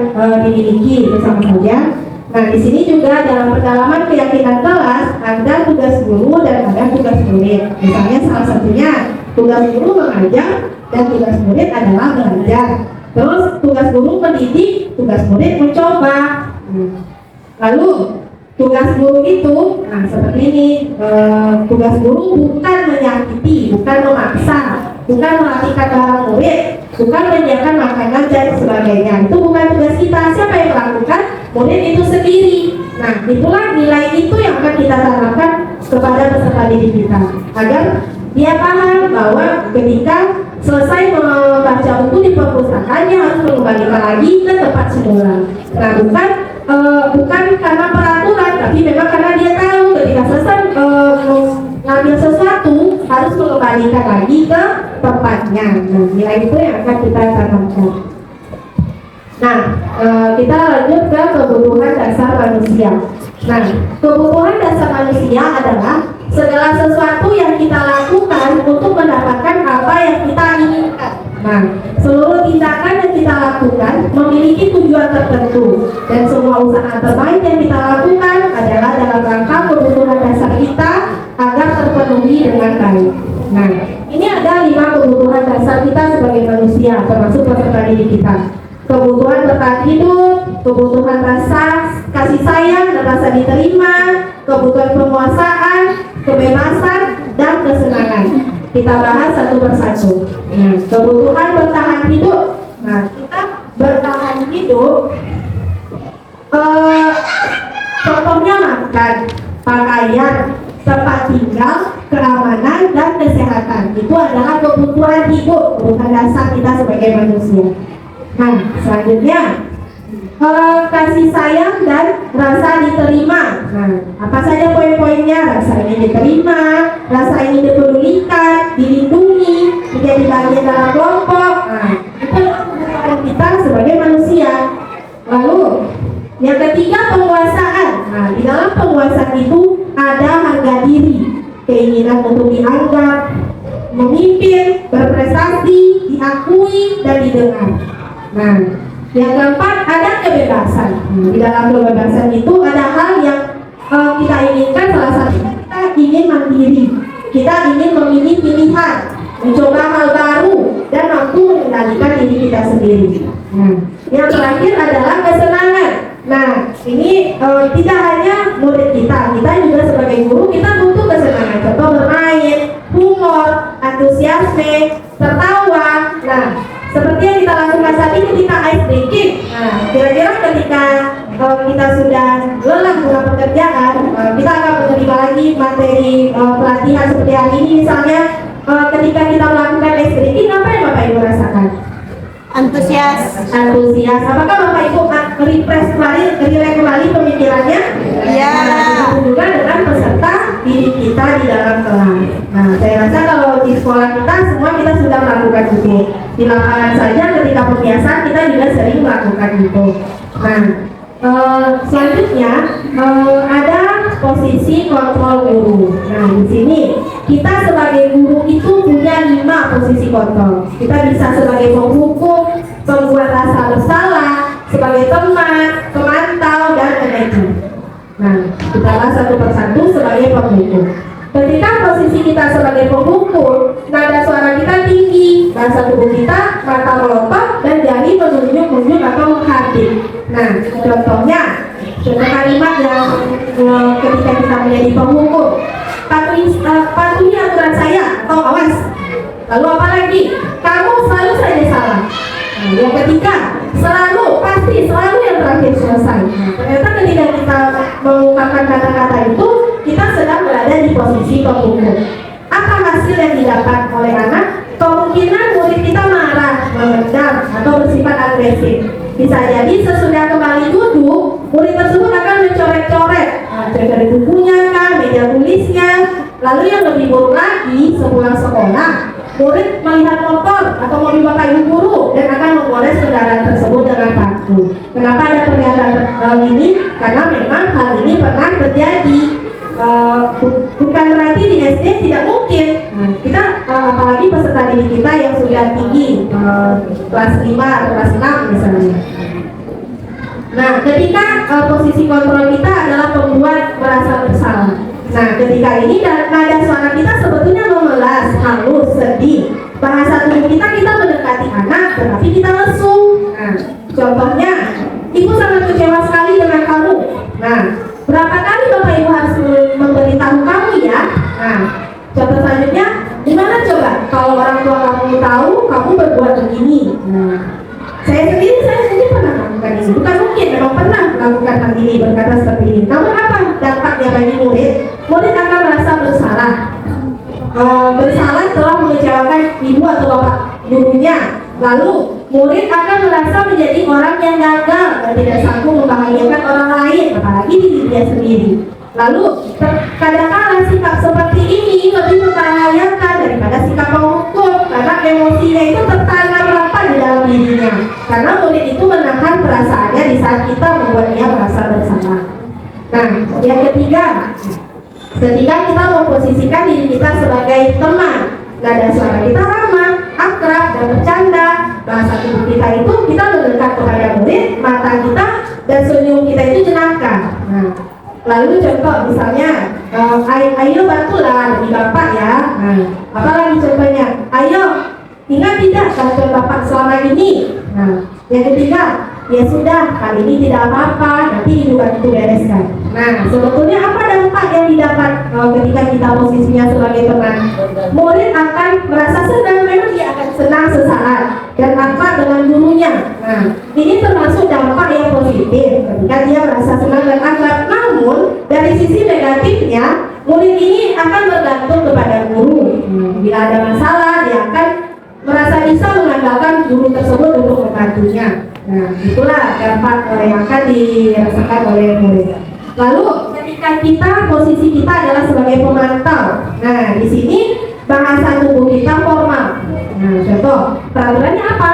dimiliki itu sama saja. Nah, di sini juga dalam pendalaman keyakinan kelas ada tugas guru dan ada tugas murid. Misalnya salah satunya tugas guru mengajar dan tugas murid adalah belajar. Terus tugas guru mendidik, tugas murid mencoba. Lalu tugas guru itu, nah seperti ini, tugas guru bukan menyakiti, bukan memaksa, bukan melatihkan para murid, bukan menyediakan makanan dan sebagainya. Itu bukan tugas kita. Siapa yang melakukan? Murid itu sendiri. Nah, itulah nilai itu yang akan kita tanamkan kepada peserta didik kita, agar dia paham bahwa ketika selesai membaca buku di perpustakaan, dia harus mengembalikan lagi ke tempat semula. Nah, bukan karena peraturan, tapi memang karena dia tahu ketika selesai mengambil sesuatu harus mengembalikan lagi ke tempatnya. Nah, nilai itu yang akan kita tanamkan. Nah, kita lanjut ke kebutuhan dasar manusia. Nah, kebutuhan dasar manusia adalah segala sesuatu yang kita lakukan untuk mendapatkan apa yang kita inginkan. Nah, seluruh tindakan yang kita lakukan memiliki tujuan tertentu, dan semua usaha terbaik yang kita lakukan adalah dalam rangka kebutuhan dasar kita agar terpenuhi dengan baik. Nah, ini ada 5 kebutuhan dasar kita sebagai manusia, termasuk peserta didik kita. Kebutuhan bertahan hidup, kebutuhan rasa kasih sayang dan rasa diterima, kebutuhan penguasaan, kebebasan, dan kesenangan. Kita bahas satu persatu. Nah, kebutuhan bertahan hidup. Nah, kita bertahan hidup, contohnya makan, pakaian, tempat tinggal, keamanan, dan kesehatan. Itu adalah kebutuhan hidup, kebutuhan dasar kita sebagai manusia. Nah, selanjutnya kasih sayang dan rasa diterima. Nah, apa saja poin-poinnya? Rasa ingin diterima, rasa ingin dipedulikan, dilindungi, menjadi bagian dalam kelompok. Nah, itu kebutuhan kita sebagai manusia. Lalu yang ketiga, penguasaan. Nah, di dalam penguasaan itu ada harga diri, keinginan untuk dianggap, memimpin, berprestasi, diakui, dan didengar. Nah, yang keempat ada kebebasan. Di dalam kebebasan itu ada hal yang kita inginkan. Salah satu, kita ingin mandiri, kita ingin memilih pilihan, mencoba hal baru, dan mampu mengendalikan diri kita sendiri. Nah, yang terakhir adalah kesenangan. Nah, ini tidak hanya murid kita juga sebagai guru kita butuh kesenangan. Contoh bermain, humor, antusiasme, tertawa. Nah, seperti yang kita lakukan saat ini ketika ice breaking. Nah, kira-kira ketika kita sudah lelah dengan pekerjaan, kita akan menerima lagi materi pelatihan seperti hari ini. Misalnya ketika kita melakukan SBD, apa yang Bapak Ibu rasakan? Antusias. Apakah Bapak Ibu relay kembali pemikirannya? Iya. Begitu juga dengan peserta didik kita di dalam kelas. Nah, saya rasa kalau di sekolah kita semua kita sudah melakukan itu. Di lapangan saja ketika pembiasaan kita juga sering melakukan itu. Nah, selanjutnya ada posisi kontrol guru. Nah, di sini kita sebagai guru itu punya 5 posisi kontrol. Kita bisa sebagai penghukum, pembuat rasa bersalah, sebagai teman, pemantau, dan manajer. Nah, kita bahas satu persatu sebagai penghukum. Ketika posisi kita sebagai penghukum, nada suara kita tinggi, bahasa tubuh kita mata melotot, dan jari menunjuk-nunjuk atau menghadik. Nah, contoh kalimat yang ketika kita menjadi penghukum, patuhi aturan saya atau awas. Lalu apa lagi? Kamu selalu saja salah. Nah, yang ketiga, selalu yang terakhir selesai. Nah, ternyata ketika kita mengungkapkan kata-kata itu, kita sedang berada di posisi penghukum. Apa hasil yang didapat oleh anak? Kemungkinan murid kita marah, memendam, atau bersifat agresif. Bisa jadi sesudah kembali duduk, murid tersebut akan mencoret-coret, dari bukunya kan, meja tulisnya. Lalu yang lebih buruk lagi, sepulang sekolah, murid melihat motor atau mobil bapak ibu guru dan akan menggores kendaraan tersebut dengan paku. Kenapa ada pernyataan ini? Karena memang hal ini pernah terjadi. Bukan berarti di SD tidak mungkin. Kita apalagi peserta didik kita yang sudah tinggi, kelas 5 atau kelas 6 misalnya. Nah, ketika posisi kontrol kita adalah membuat merasa bersalah. Nah, ketika ini nada suara kita sebetulnya memelas, halus, sedih. Bahasa tubuh kita mendekati anak, tetapi kita lesu. Nah, contohnya, ibu sangat kecewa sekali dengan kamu. Nah, berapa kali Bapak Ibu harus memberitahu kamu ya? Nah, contoh selanjutnya, gimana coba kalau orang tua kamu tahu kamu berbuat begini? Nah, saya sendiri pernah melakukan ini. Bukan mungkin, memang pernah melakukan hal ini, berkata seperti ini. Namun apa dampaknya bagi murid? Murid akan merasa bersalah. Bersalah telah mengecewakan ibu atau bapak gurunya. Lalu murid akan merasa menjadi orang yang gagal dan tidak sanggup membahagiakan orang lain, apalagi diri dia sendiri. Lalu kadang-kadang sikap seperti ini lebih membahayakan daripada sikap menghukum, karena emosinya itu tertanam rapat di dalam dirinya. Karena murid itu menahan perasaannya di saat kita membuat dia merasa bersalah. Nah, yang ketiga, ketika kita memposisikan diri kita sebagai teman, nada suara kita ramah, akrab, dan bercanda. Bahasa tubuh kita itu kita mendekat kepada murid, mata kita dan senyum kita itu jenaka. Nah, lalu contoh misalnya, ayo bantulah di bapak ya. Nah, apalagi contohnya, ayo ingat tidak bantuan bapak selama ini. Nah, yang ketiga, ya sudah, kali ini tidak apa-apa, nanti ibu bantu bereskan. Nah, sebetulnya apa dampak yang didapat ketika kita posisinya sebagai teman? Murid akan merasa senang, memang dia akan senang sesaat dan akrab dengan gurunya. Nah, ini termasuk dampak yang positif ketika dia merasa senang dan akrab. Namun, dari sisi negatifnya, murid ini akan bergantung kepada guru. Bila ada masalah, dia akan merasa bisa mengandalkan guru tersebut untuk membantunya. Nah, itulah dampak yang akan dirasakan oleh murid. Lalu, ketika posisi kita adalah sebagai pemantau. Nah, di sini bahasa tubuh kita formal. Nah, contoh, peraturannya apa?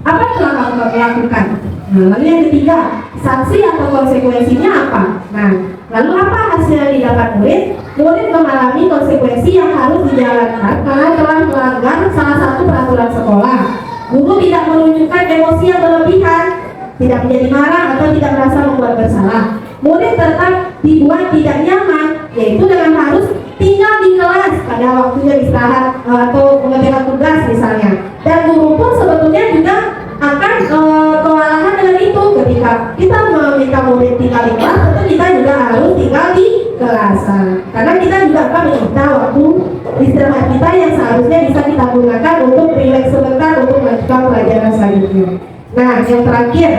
Apa yang telah kamu lakukan? Nah, lalu yang ketiga, sanksi atau konsekuensinya apa? Nah, lalu apa hasil yang didapat murid? Murid mengalami konsekuensi yang harus dijalankan karena telah melanggar salah satu peraturan sekolah. Guru tidak menunjukkan emosi yang berlebihan, tidak menjadi marah atau tidak merasa membuat bersalah. Murid tetap dibuat tidak nyaman, yaitu dengan harus tinggal di kelas pada waktunya istirahat atau mengerjakan tugas misalnya. Dan guru pun sebetulnya juga akan kewalahan dengan itu. Ketika kita meminta murid tinggal di kelas, tentu kita juga harus tinggal di kelas. Karena kita juga akan meminta waktu istirahat kita yang seharusnya bisa kita gunakan untuk rileks sebentar untuk melanjutkan pelajaran selanjutnya. Nah, yang terakhir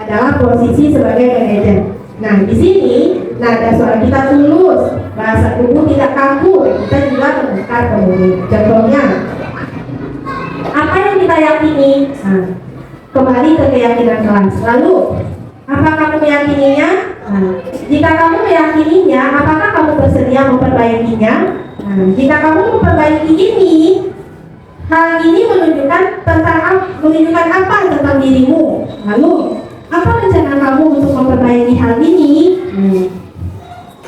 adalah posisi sebagai manajer. Nah, di sini nada suara kita tulus, bahasa tubuh tidak kaku, kita juga terbuka ke murid. Contohnya, apa yang kita yakini? Nah, kembali ke keyakinan kelas. Lalu, apa kamu meyakininya? Nah, jika kamu meyakininya, apakah kamu bersedia memperbaikinya? Nah, jika kamu memperbaiki ini, hal ini menunjukkan apa tentang dirimu. Lalu, apa rencana kamu untuk memperbaiki hal ini?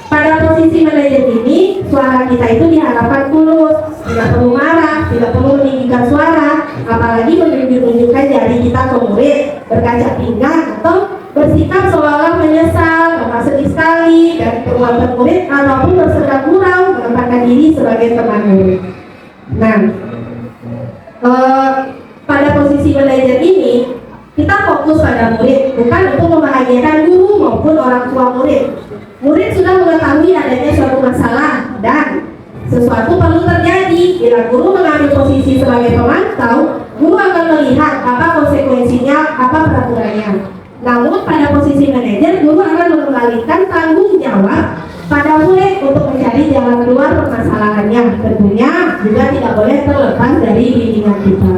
Pada posisi manajer ini, suara kita itu diharapkan tulus, tidak perlu marah, tidak perlu meninggikan suara, apalagi menunjukkan jari kita ke murid, berkaca pinggang atau bersikap seolah-olah menyesal, karena sedih sekali dari perbuatan murid ataupun bersedang gurau menempatkan diri sebagai teman murid. Nah, pada posisi manajer ini kita fokus pada murid, bukan untuk membahagiakan guru maupun orang tua murid. Murid sudah mengetahui adanya suatu masalah dan sesuatu perlu terjadi. Bila guru mengambil posisi sebagai pemantau, guru akan melihat apa konsekuensinya, apa peraturannya. Namun pada posisi manajer, guru akan mengembalikan tanggung jawab pada murid untuk mencari jalan keluar permasalahannya. Tentunya juga tidak boleh terlepas dari bimbingan kita.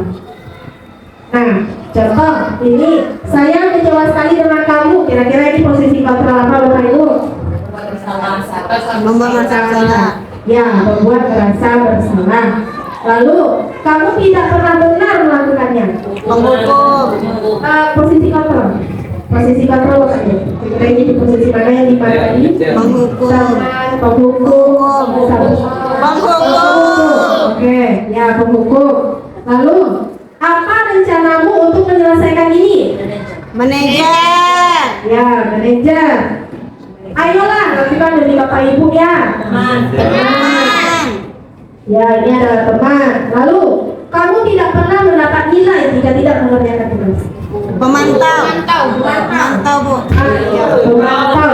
Nah, contoh ini saya kecewa sekali dengan kamu. Kira-kira ini posisi kontrol apa, Bapak Ibu? Membuat masalah. Ya, membuat merasa bersalah. Lalu kamu tidak pernah benar melakukannya. Menghukum. Posisi kontrol. Posisi kontrol Bapak Ibu. Kira-kira ini di posisi mana yang dimana tadi? Menghukum. Penghukum. Menghukum. Oke, ya penghukum. Lalu apa rencanamu untuk menyelesaikan ini? Manajer. Ya, manajer. Ayolah, lakukan dari Bapak Ibu ya. Teman. Ya, ini adalah teman. Lalu, kamu tidak pernah mendapat nilai jika tidak mengerjakan tugas. Pemantau. Pemantau, Bu. Ya, pemantau.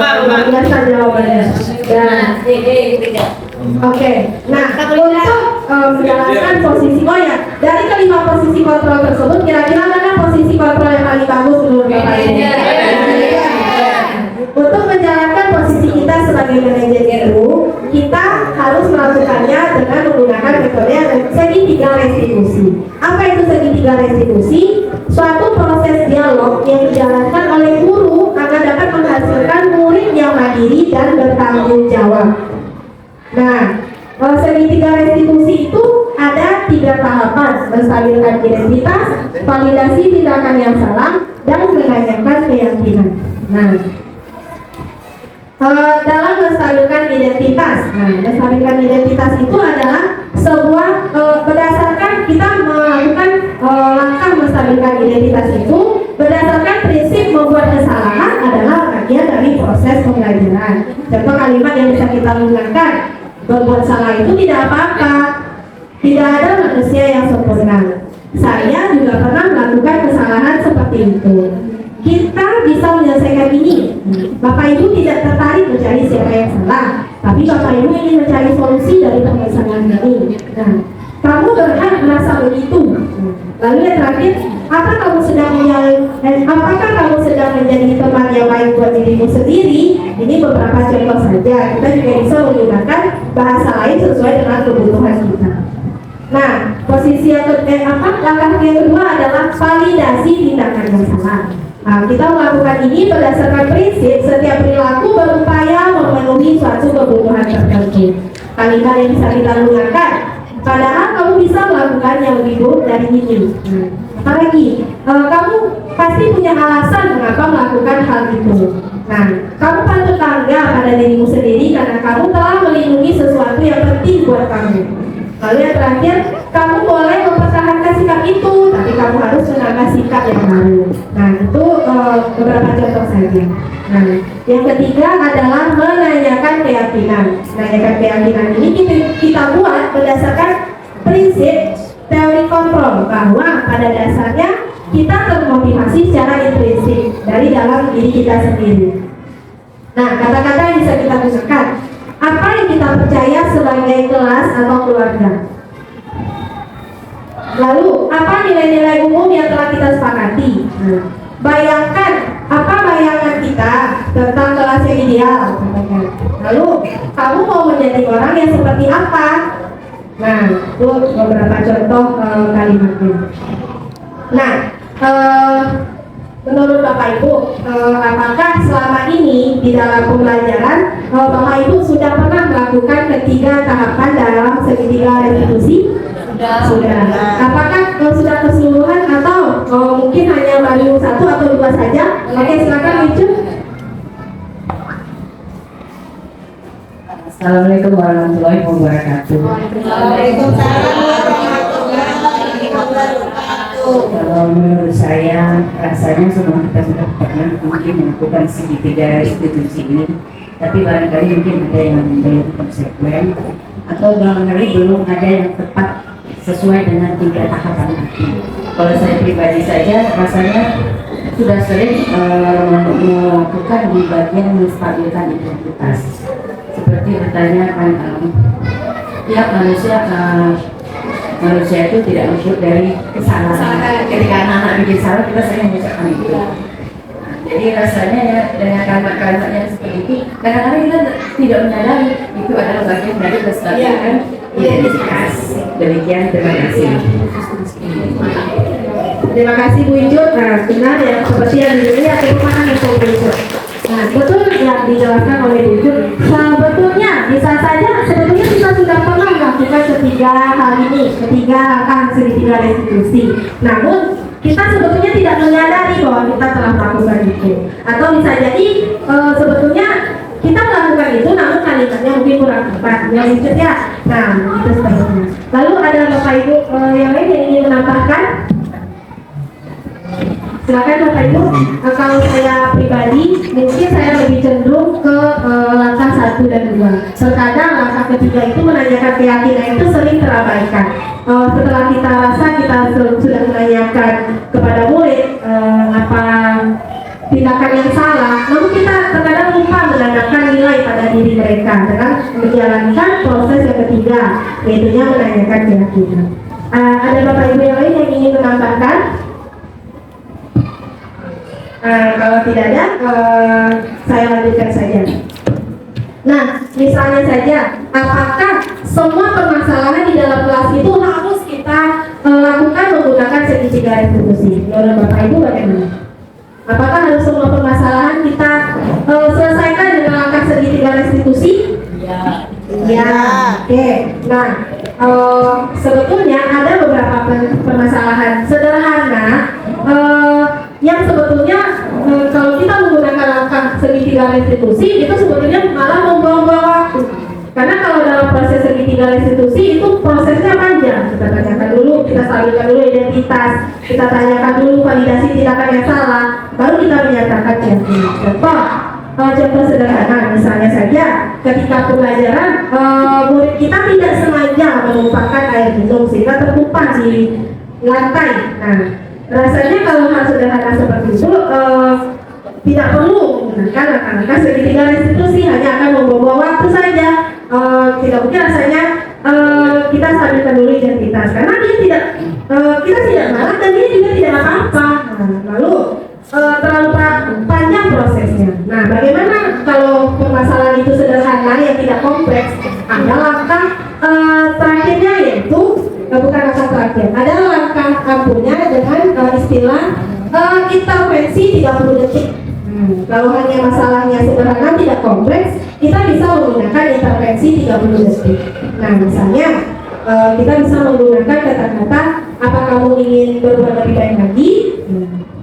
Karena biasa jawabannya. Dan oke, nah untuk menjalankan posisi dari kelima posisi kontrol tersebut, kira-kira mana posisi kontrol yang paling bagus menurut Bapak Ibu? Untuk menjalankan posisi kita sebagai manajer itu, kita harus melakukannya dengan menggunakan metode segitiga restitusi. Apa itu segitiga restitusi? Suatu proses dialog yang dijalankan oleh guru agar dapat menghasilkan murid yang mandiri dan bertanggung jawab. Nah, segitiga restitusi itu ada 3 tahapan: menstabilkan identitas, validasi tindakan yang salah, dan menanyakan keyakinan. Nah, dalam menstabilkan identitas, menstabilkan identitas itu adalah sebuah berdasarkan kita melakukan langkah menstabilkan identitas itu berdasarkan prinsip membuat kesalahan adalah bagian dari proses pembelajaran. Contoh kalimat yang bisa kita gunakan: berbuat salah itu tidak apa-apa, tidak ada manusia yang sempurna. Saya juga pernah melakukan kesalahan seperti itu. Kita bisa menyelesaikan ini. Bapak Ibu tidak tertarik mencari siapa yang salah, tapi Bapak Ibu ingin mencari solusi dari permasalahan ini. Nah, kamu berhak merasa begitu. Lalu yang terakhir, apakah kamu sedang menjadi teman yang baik buat dirimu sendiri? Ini beberapa contoh saja. Kita juga bisa menggunakan bahasa lain sesuai dengan kebutuhan kita. Nah, posisi langkah yang kedua adalah validasi tindakan yang salah. Nah, kita melakukan ini berdasarkan prinsip setiap perilaku berupaya memenuhi suatu kebutuhan tertentu. Kalimat yang bisa kita gunakan, padahal kamu bisa melakukan yang lebih buruk dari ini. Apalagi, kamu pasti punya alasan mengapa melakukan hal itu. Nah, kamu patut bangga pada dirimu sendiri karena kamu telah melindungi sesuatu yang penting buat kamu. Lalu yang terakhir, kamu boleh mempertahankan sikap itu, tapi kamu harus menambah sikap yang baru. Nah, itu beberapa contoh saja. Nah, yang ketiga adalah menanyakan keyakinan. Menanyakan keyakinan ini kita buat berdasarkan prinsip teori kontrol, bahwa pada dasarnya kita termotivasi secara intrinsik dari dalam diri kita sendiri. Nah, kata-kata yang bisa kita gunakan: apa yang kita percaya sebagai kelas atau keluarga? Lalu, apa nilai-nilai umum yang telah kita sepakati? Bayangkan, apa bayangan kita tentang kelas yang ideal? Lalu, kamu mau menjadi orang yang seperti apa? Nah, itu beberapa contoh kalimatnya. Nah, menurut Bapak Ibu, apakah selama ini di dalam pembelajaran Bapak Ibu sudah pernah melakukan ketiga tahapan dalam segitiga restitusi? Sudah. Apakah sudah keseluruhan atau mungkin hanya baru satu atau dua saja? Oke, silakan Wicu. Assalamualaikum warahmatullahi wabarakatuh. Waalaikumsalam warahmatullahi wabarakatuh. Kalau menurut saya, rasanya semua kita sudah pernah mungkin melakukan segitiga restitusi ini, tapi barangkali mungkin ada yang belum konsekuen atau barangkali belum ada yang tepat sesuai dengan 3 tahapan tadi. Kalau saya pribadi saja, rasanya sudah sering melakukan di bagian menstabilkan identitas. Seperti bertanya kan, tiap manusia itu tidak luput dari kesalahan. Ketika anak-anak bikin salah, kita sering mengucapkan itu. Jadi rasanya ya dengan kalimat-kalimat yang seperti itu, kadang-kadang kita tidak menyadari itu adalah bagian dari menstabilkan identitas. Demikian, terima kasih. Terima kasih Bu Ijo. Nah, benar ya, seperti yang dilihat merupakan info Bu Ijo. Nah, betul yang dijelaskan oleh Bu Ijo. Sebetulnya bisa saja, sebetulnya kita sudah pernah melakukan ketiga hal ini, ketiga langkah segitiga restitusi. Namun kita sebetulnya tidak menyadari bahwa kita telah melakukan itu. Atau bisa jadi sebetulnya kita melakukan itu, namun kalimatnya mungkin kurang tepat. Yang lanjut ya. Nah, itu sepertinya. Lalu ada Bapak Ibu yang lain yang ingin menambahkan? Silakan Bapak Ibu. Kalau saya pribadi, mungkin saya lebih cenderung ke langkah 1 dan 2. Terkadang langkah ketiga itu menanyakan keyakinan itu sering terabaikan. Setelah kita rasa kita sudah menanyakan kepada murid apa tindakan yang salah, namun kita terkadang lupa menandakan nilai pada diri mereka dengan menjalankan proses yang ketiga, yaitu menanyakan keyakinan. Ada Bapak Ibu yang lain yang ingin menambahkan? Kalau tidak ada, saya lanjutkan saja. Nah, misalnya saja, apakah semua permasalahan di dalam kelas itu harus kita lakukan menggunakan segitiga restitusi? Menurut Bapak Ibu bagaimana? Apakah harus semua permasalahan kita selesaikan dengan langkah segitiga restitusi? Ya. Oke. Nah, sebetulnya ada beberapa permasalahan sederhana yang sebetulnya kalau kita menggunakan langkah segitiga restitusi itu sebetulnya malah membuang-buang waktu. Karena kalau dalam proses segitiga restitusi itu prosesnya panjang. Kita tanyakan dulu, kita stabilkan dulu identitas, kita tanyakan dulu validasi tindakan yang salah, baru kita menyatakan keyakinan. Contoh sederhana, misalnya saja ketika pembelajaran murid kita tidak sengaja menumpahkan air minum sehingga tertumpah di lantai. Nah, rasanya kalau hal sederhana seperti itu tidak perlu menggunakan langkah segitiga restitusi, hanya akan membawa waktu saja. Tidak mungkin rasanya kita stabilkan dulu identitas karena dia tidak kita tidak marah dan dia juga tidak apa-apa. Lalu terlalu panjang prosesnya. Nah, bagaimana kalau permasalahan itu sederhana yang tidak kompleks? Ada langkah terakhirnya yaitu bukan langkah terakhir, ada langkah ampuhnya dengan istilah intervensi 30 detik. Kalau hanya masalahnya sederhana tidak kompleks, kita bisa menggunakan intervensi 30 detik. Nah, misalnya kita bisa menggunakan kata-kata, apa kamu ingin berbuat lebih baik lagi?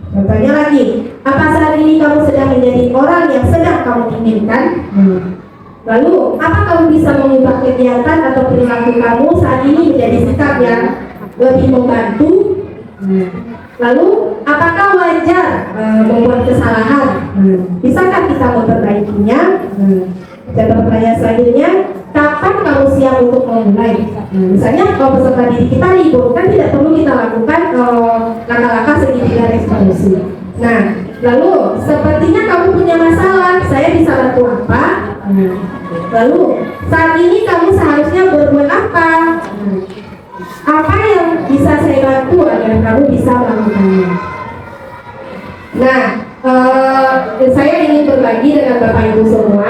Contohnya lagi, apa saat ini kamu sedang menjadi orang yang sedang kamu inginkan? Lalu, apa kamu bisa mengubah kegiatan atau perilaku kamu saat ini menjadi sikap yang lebih membantu? Lalu, apakah wajar membuat kesalahan? Bisakah kita memperbaikinya? Contoh pertanyaan selanjutnya, kapan kamu siap untuk memulai? Misalnya kalau peserta didik kita libur, kan tidak perlu kita lakukan langkah-langkah segitiga restitusi. Nah, lalu sepertinya kamu punya masalah, saya bisa bantu apa? Lalu saat ini kamu seharusnya berbuat apa? Apa yang bisa saya bantu agar kamu bisa melakukannya. Nah, saya ingin berbagi dengan Bapak Ibu semua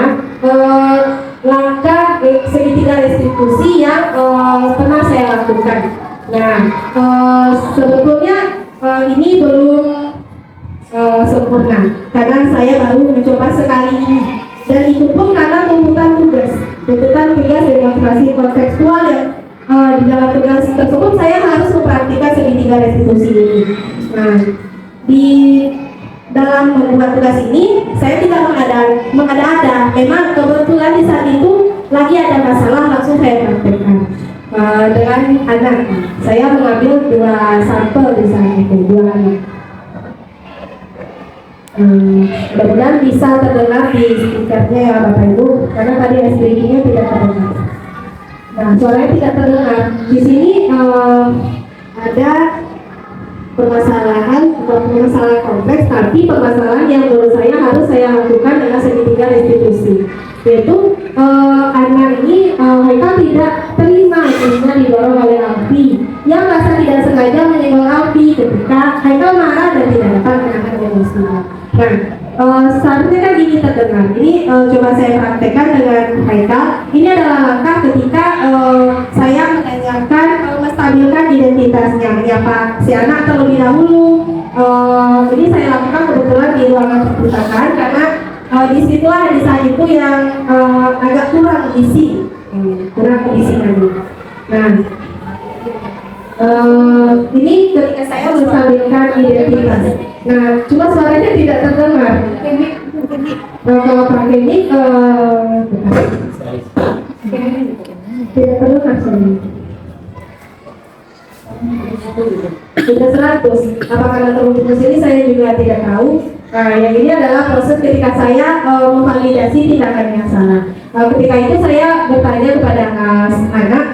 langkah segitiga restitusi yang pernah saya lakukan. Nah, sebetulnya ini belum sempurna karena saya baru mencoba sekali ini, dan itu pun karena tuntutan tugas demonstrasi kontekstual yang di dalam tugas tersebut saya harus mempraktikkan segitiga restitusi ini. Nah, di dalam membuat tugas ini saya tidak mengada-ada. Memang kebetulan di saat itu lagi ada masalah, langsung saya praktekkan dengan anak. Saya mengambil 2 sampel di saat itu, 2 anak. Mudah-mudahan bisa terdengar di speakernya ya Bapak Ibu, karena tadi SPG-nya tidak terdengar. Nah, suaranya tidak terdengar. Di sini ada permasalahan kompleks, tapi permasalahan yang menurut saya harus saya lakukan dengan segitiga restitusi, yaitu anak ini mereka tidak terima sehingga didorong oleh Alfi yang merasa tidak sengaja menyenggol Alfi ketika Haikal marah dan tidak dapat menahan emosinya. Nah, seharusnya kan ini terdengar. Ini coba saya praktekkan dengan Haikal. Ini adalah langkah ketika saya menanyakan, menstabilkan identitasnya, menyapa si anak terlebih dahulu. Ini saya lakukan kebetulan di ruangan perpustakaan karena disitulah di saat itu yang agak kurang isi lagi. Nah, ini ketika saya menstabilkan identitas. Nah, cuma suaranya tidak terdengar. Kalau pakai ini tidak terdengar suaranya. Sudah 100. Apakah terhubung ke sini saya juga tidak tahu. Nah, yang ini adalah proses ketika saya memvalidasi tindakan yang salah. Ketika itu saya bertanya kepada anak,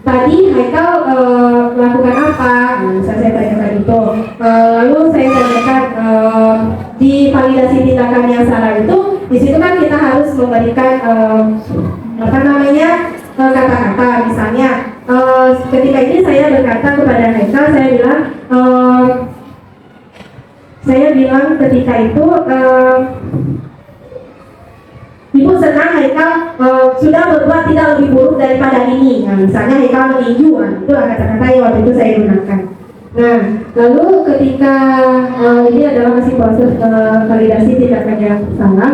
tadi Haikal melakukan apa? Saya tanyakan itu. Lalu saya tanyakan di validasi tindakan yang salah itu, di situ kan kita harus memberikan kata-kata. Misalnya, ketika ini saya berkata kepada Haikal, saya bilang ketika itu, Ibu senang Haikal sudah berbuat tidak lebih buruk daripada ini. Nah, misalnya Haikal meninju, itulah kata-kata yang waktu itu saya gunakan. Nah, lalu ketika ini adalah masih proses validasi tindakan yang salah.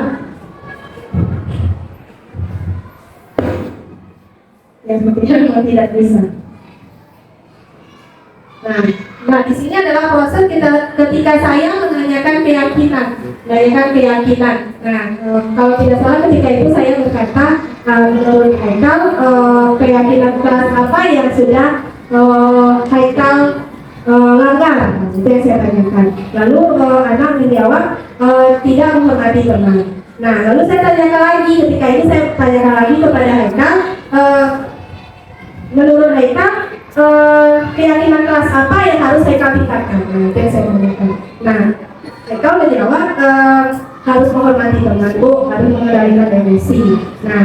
Yang sepertinya memang tidak bisa. Nah, di sini adalah proses ketika saya menanyakan keyakinan. Nah, kalau tidak salah ketika itu saya berkata, menurut Haikal, keyakinan kelas apa yang sudah Haikal langgar? Itu yang saya tanyakan. Lalu anak menjawab tidak menghormati teman. Nah, lalu saya tanyakan lagi. Ketika ini saya tanyakan lagi kepada Haikal, menurut Haikal keyakinan kelas apa yang harus Haikal tingkatkan? Nah, itu yang saya tanyakan. Nah, Haikal menjawab harus menghormati teman, Bu, harus mengendalikan emosi. Nah,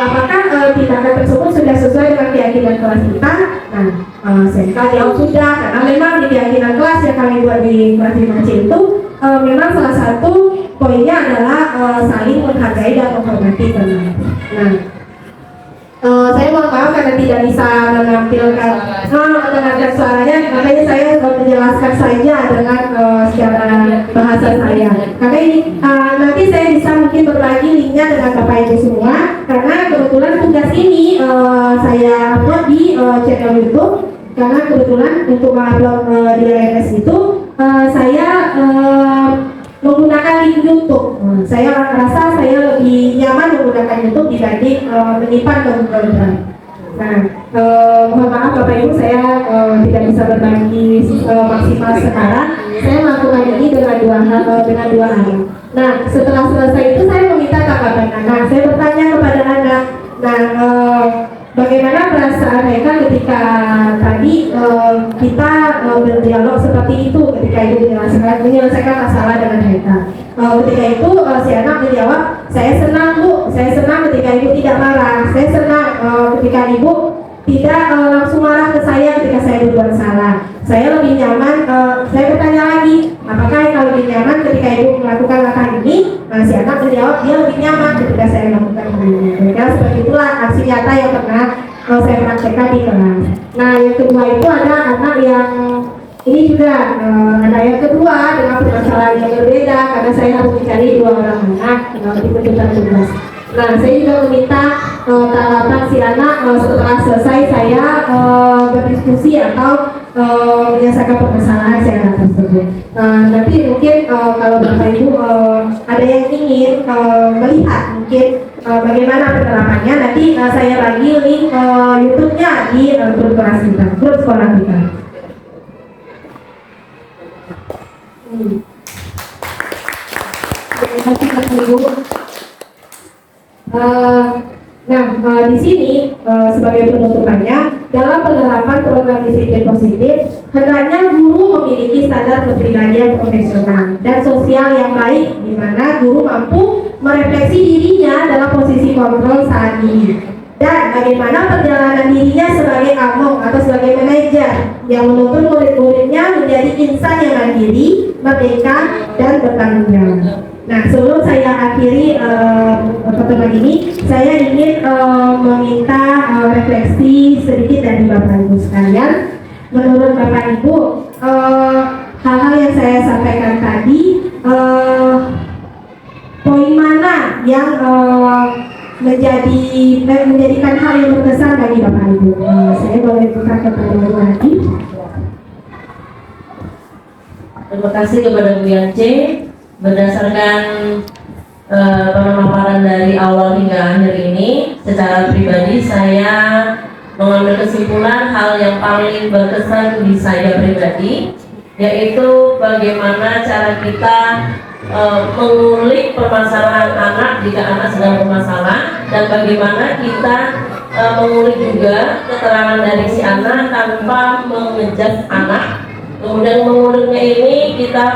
apakah tindakan tersebut sudah sesuai dengan keyakinan kelas kita? Nah, saya jawab sudah, karena memang di keyakinan kelas yang kami buat di kelas 5C itu memang salah satu poinnya adalah saling menghargai dan menghormati teman. Nah, saya mohon maaf karena tidak bisa mendengarkan suaranya, makanya saya menjelaskan saja dengan secara bahasa saya. Karena ini nanti saya bisa mungkin berbagi linknya dengan Bapak Ibu semua, karena kebetulan tugas ini saya upload di channel YouTube. Karena kebetulan untuk mengupload di LMS itu saya menggunakan link YouTube. Saya rasa saya lebih nyaman menggunakan YouTube dibanding menyimpan ke Google Drive. Nah, mohon maaf Bapak Ibu, saya tidak bisa berbagi maksimal sekarang. Saya melakukan ini dengan dua hal. Nah, setelah selesai itu saya meminta tanggapan anak. Saya bertanya kepada anak. Nah, bagaimana perasaan mereka ketika tadi kita berdialog seperti itu ketika ibu menyelesaikan masalah dengan mereka. Ketika itu si anak menjawab, saya senang Bu, saya senang ketika ibu tidak marah, saya senang ketika ibu tidak langsung marah ke saya ketika saya berbuat salah. Saya lebih nyaman, saya bertanya lagi, apakah kalau lebih nyaman ketika ibu melakukan langkah ini? Nah, si anak menjawab dia lebih nyaman ketika saya melakukan ini. Kira seperti itulah aksi nyata yang pernah saya praktekkan di kelas. Nah, yang kedua itu ada anak yang ini juga anak yang kedua dengan permasalahan yang berbeda karena saya harus mencari 2 orang anak di tuntutan tugas. Nah, saya juga meminta tanggapan si anak setelah selesai saya berdiskusi atau menyelesaikan permasalahan si anak tersebut. Nanti mungkin kalau Bapak Ibu ada yang ingin melihat mungkin bagaimana penerapannya, nanti saya bagi link YouTube-nya di grup kelas kita, grup sekolah kita. Terima kasih Bapak Ibu. Di sini sebagai penutupannya, dalam penerapan program disiplin positif, hendaknya guru memiliki standar kepribadian profesional dan sosial yang baik, di mana guru mampu merefleksi dirinya dalam posisi kontrol saat ini, dan bagaimana perjalanan dirinya sebagai among atau sebagai manajer yang menuntun murid-muridnya menjadi insan yang mandiri, merdeka, dan bertanggung jawab. Nah, sebelum saya akhiri pertemuan ini, saya ingin meminta refleksi sedikit dari Bapak Ibu sekalian. Menurut Bapak Ibu, hal-hal yang saya sampaikan tadi, poin mana yang menjadikan hal yang berkesan bagi Bapak Ibu? Saya boleh buka kepada Ibu lagi. Terima kasih kepada Bu Yance. Berdasarkan pemaparan dari awal hingga akhir ini, secara pribadi saya mengambil kesimpulan hal yang paling berkesan di saya pribadi, yaitu bagaimana cara kita mengulik permasalahan anak jika anak sedang bermasalah, dan bagaimana kita mengulik juga keterangan dari si anak tanpa mengejek anak. Kemudian menguliknya ini kita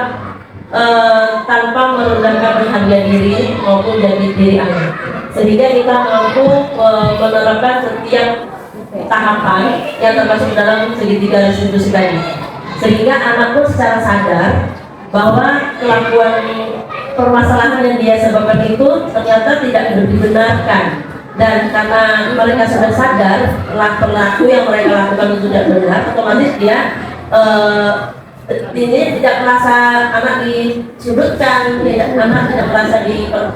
tanpa merendahkan harga diri maupun jati diri anak, sehingga kita mampu menerapkan setiap tahapan yang termasuk dalam segitiga restitusi tadi, sehingga anak pun secara sadar bahwa kelakuan permasalahan yang dia sebabkan itu ternyata tidak dibenarkan, dan karena mereka sudah sadar perilaku yang mereka lakukan itu tidak benar, otomatis dia ini tidak merasa anak disudutkan, anak tidak merasa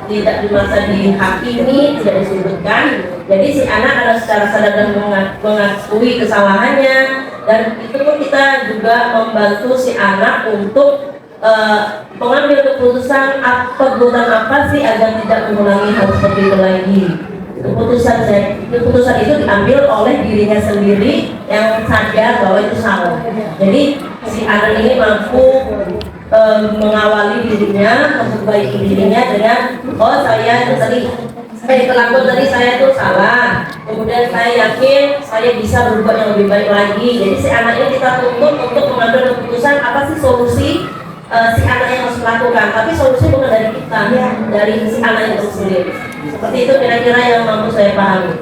tidak merasa dihakimi, tidak disudutkan. Jadi si anak ada secara sadar dan mengakui kesalahannya, dan itu pun kita juga membantu si anak untuk mengambil keputusan perbuatan apa sih agar tidak mengulangi hal seperti itu lagi. Keputusan itu diambil oleh dirinya sendiri yang sadar bahwa itu salah. Jadi si anak ini mampu mengawali dirinya, memperbaiki dirinya dengan saya itu tadi kelakuan tadi saya itu salah, kemudian saya yakin saya bisa berbuat yang lebih baik lagi. Jadi si anak ini kita tuntut untuk mengambil keputusan apa sih solusi si anak yang harus melakukan, tapi solusi bukan dari kita, dari si anak itu sendiri. Seperti itu kira-kira yang mampu saya pahami.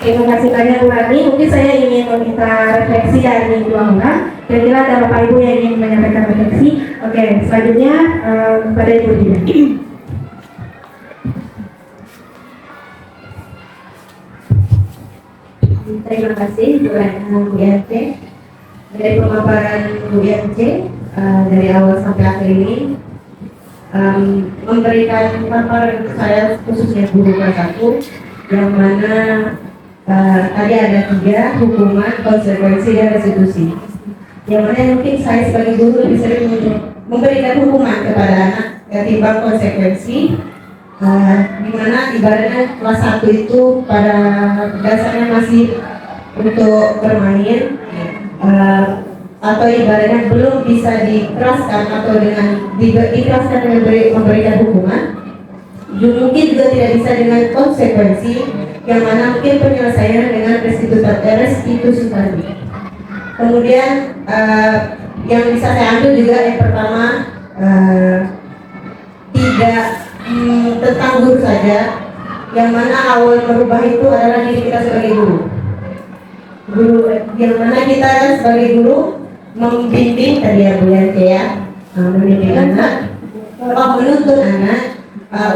Terima kasih banyak Bu Rani. Mungkin saya ingin meminta refleksi dari 2 orang. Kira-kira ada Bapak Ibu yang ingin menyampaikan refleksi. Oke, selanjutnya pada Ibu Dina. Terima kasih Bu Yance. Dari pemaparan Bu Yance dari awal sampai akhir ini memberikan paparan ke saya khususnya guru kelas 1, yang mana tadi ada 3 hukuman, konsekuensi, dan restitusi. Yang mana mungkin saya sebagai guru lebih sering memberikan hukuman kepada anak ketimbang konsekuensi, di mana ibaratnya kelas 1 itu pada dasarnya masih untuk bermain, atau ibaratnya belum bisa dikeraskan atau dengan dikeraskan dengan memberikan hukuman. Mungkin juga tidak bisa dengan konsekuensi, yang mana mungkin penyelesaian dengan restitusi tadi. Kemudian yang bisa saya ambil juga yang pertama, tidak tentang guru saja, yang mana awal merubah itu adalah diri kita sebagai guru. Yang mana kita kan sebagai guru membimbing tadi ya Bu Yanti ya, membimbing anak, menuntun anak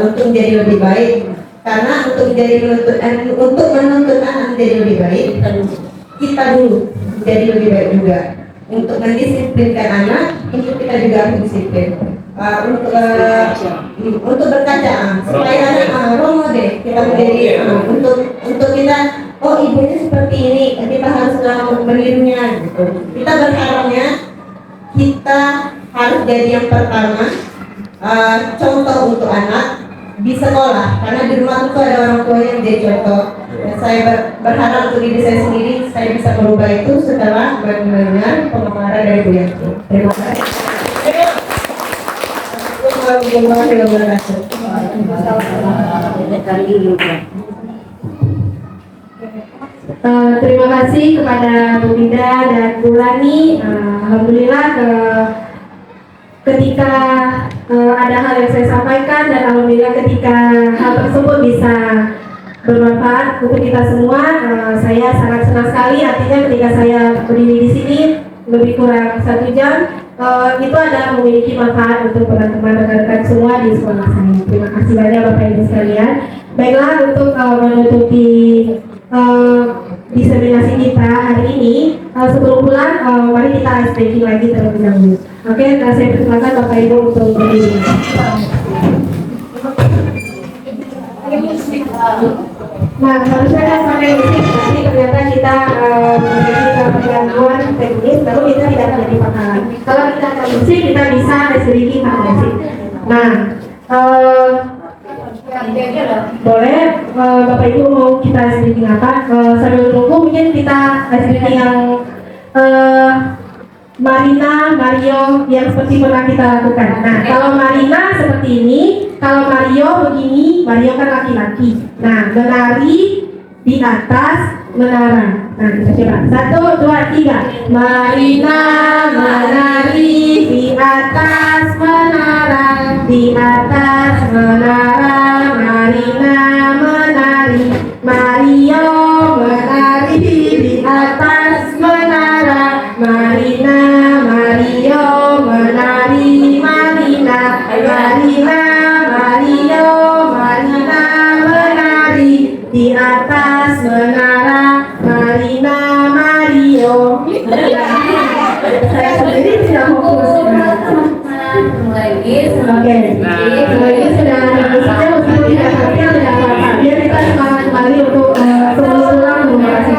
untuk menjadi lebih baik. Karena untuk menuntut anak menjadi lebih baik, kita dulu menjadi lebih baik juga. Untuk mendisiplinkan anak, untuk kita juga harus disiplin. Untuk berkaca supaya anak role model kita menjadi untuk kita, oh ibunya seperti ini, kita harus menirunya gitu. Kita berharapnya kita harus jadi yang pertama contoh untuk anak di sekolah, karena di rumah itu ada orang tua yang jadi contoh. Dan saya berharap untuk diri saya sendiri, saya bisa merubah itu setelah mendengar pemaparan dari Bu Yanti. Terima kasih. Warahmatullahi wabarakatuh. Terima kasih kepada Bu Dinda dan Bu Lani. Alhamdulillah ketika ada hal yang saya sampaikan, dan alhamdulillah ketika hal tersebut bisa bermanfaat untuk kita semua, saya sangat senang sekali. Artinya ketika saya berdiri di sini lebih kurang 1 jam, itu ada memiliki manfaat untuk teman-teman rekan-rekan semua di sekolah saya. Terima kasih banyak Bapak Ibu sekalian. Baiklah, untuk menutupi diseminasi kita hari ini, sebelum pulang, mari kita ice breaking lagi terlebih dahulu. Oke, saya persilakan Bapak Ibu untuk berdiri. Nah, harusnya kan pakai musik, tapi ternyata kita memiliki gangguan teknis, lalu kita tidak menjadi pakalan. Kalau kita ada musik, kita bisa ice breaking pakai musik. Nah, boleh Bapak Ibu mau kita ice breaking apa? Sambil tunggu mungkin kita ice breaking yang Marina, Mario yang seperti pernah kita lakukan. Nah, kalau Marina seperti ini, kalau Mario begini, Mario kan laki-laki. Nah, menari di atas menara. Nah, kita coba. 1, 2, 3. Marina menari di atas menara, di atas menara. Marina menari, Mario menari di atas menara. Marina, Mario menari, Marina, Marina, Mario, Marina menari di atas menara. Marina, Mario. Saya sendiri tidak fokus. Oke, ini sudah musiknya meskipun tidak ngerti atau tidak apa-apa. Biar kita semangat kembali untuk sebelum pulang terima kasih.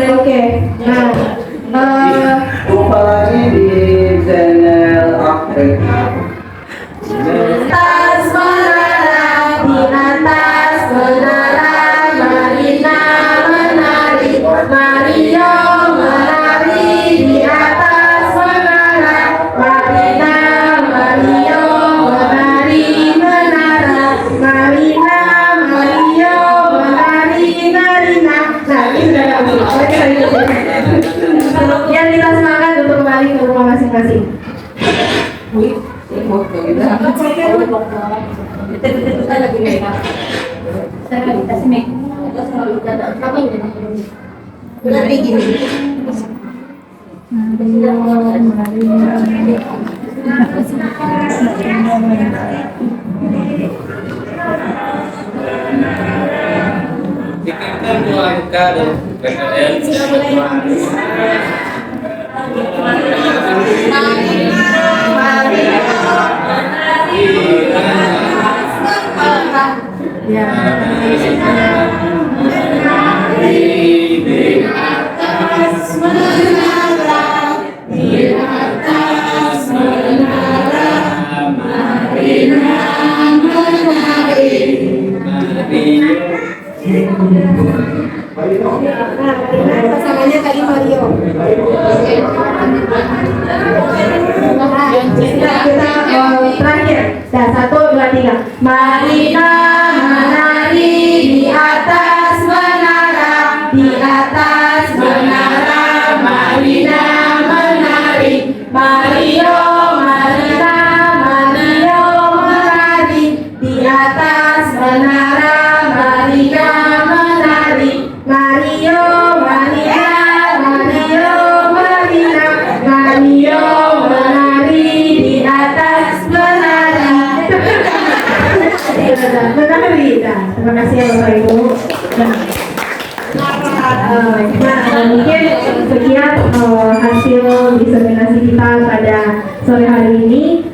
Oke, nah, jumpa lagi di channel Afrika. atas menara, di atas menara, Marina menari, Mario menari di atas menara, Marina, Mario menari menara, Marina, Mario menari, Marina. Nah, ini sudah bagus. Yang kita semangat untuk kembali ke rumah masing-masing. Berarti gini. Kita buangkan Pasangannya tadi Mario. Kita terakhir. Dan 1, 2, 3. Marina menari di atas menara, di atas menara. Marina menari, Mario Menari. Nah, terima kasih ya Bapak Ibu. Mungkin sekian hasil diseminasi kita pada sore hari ini.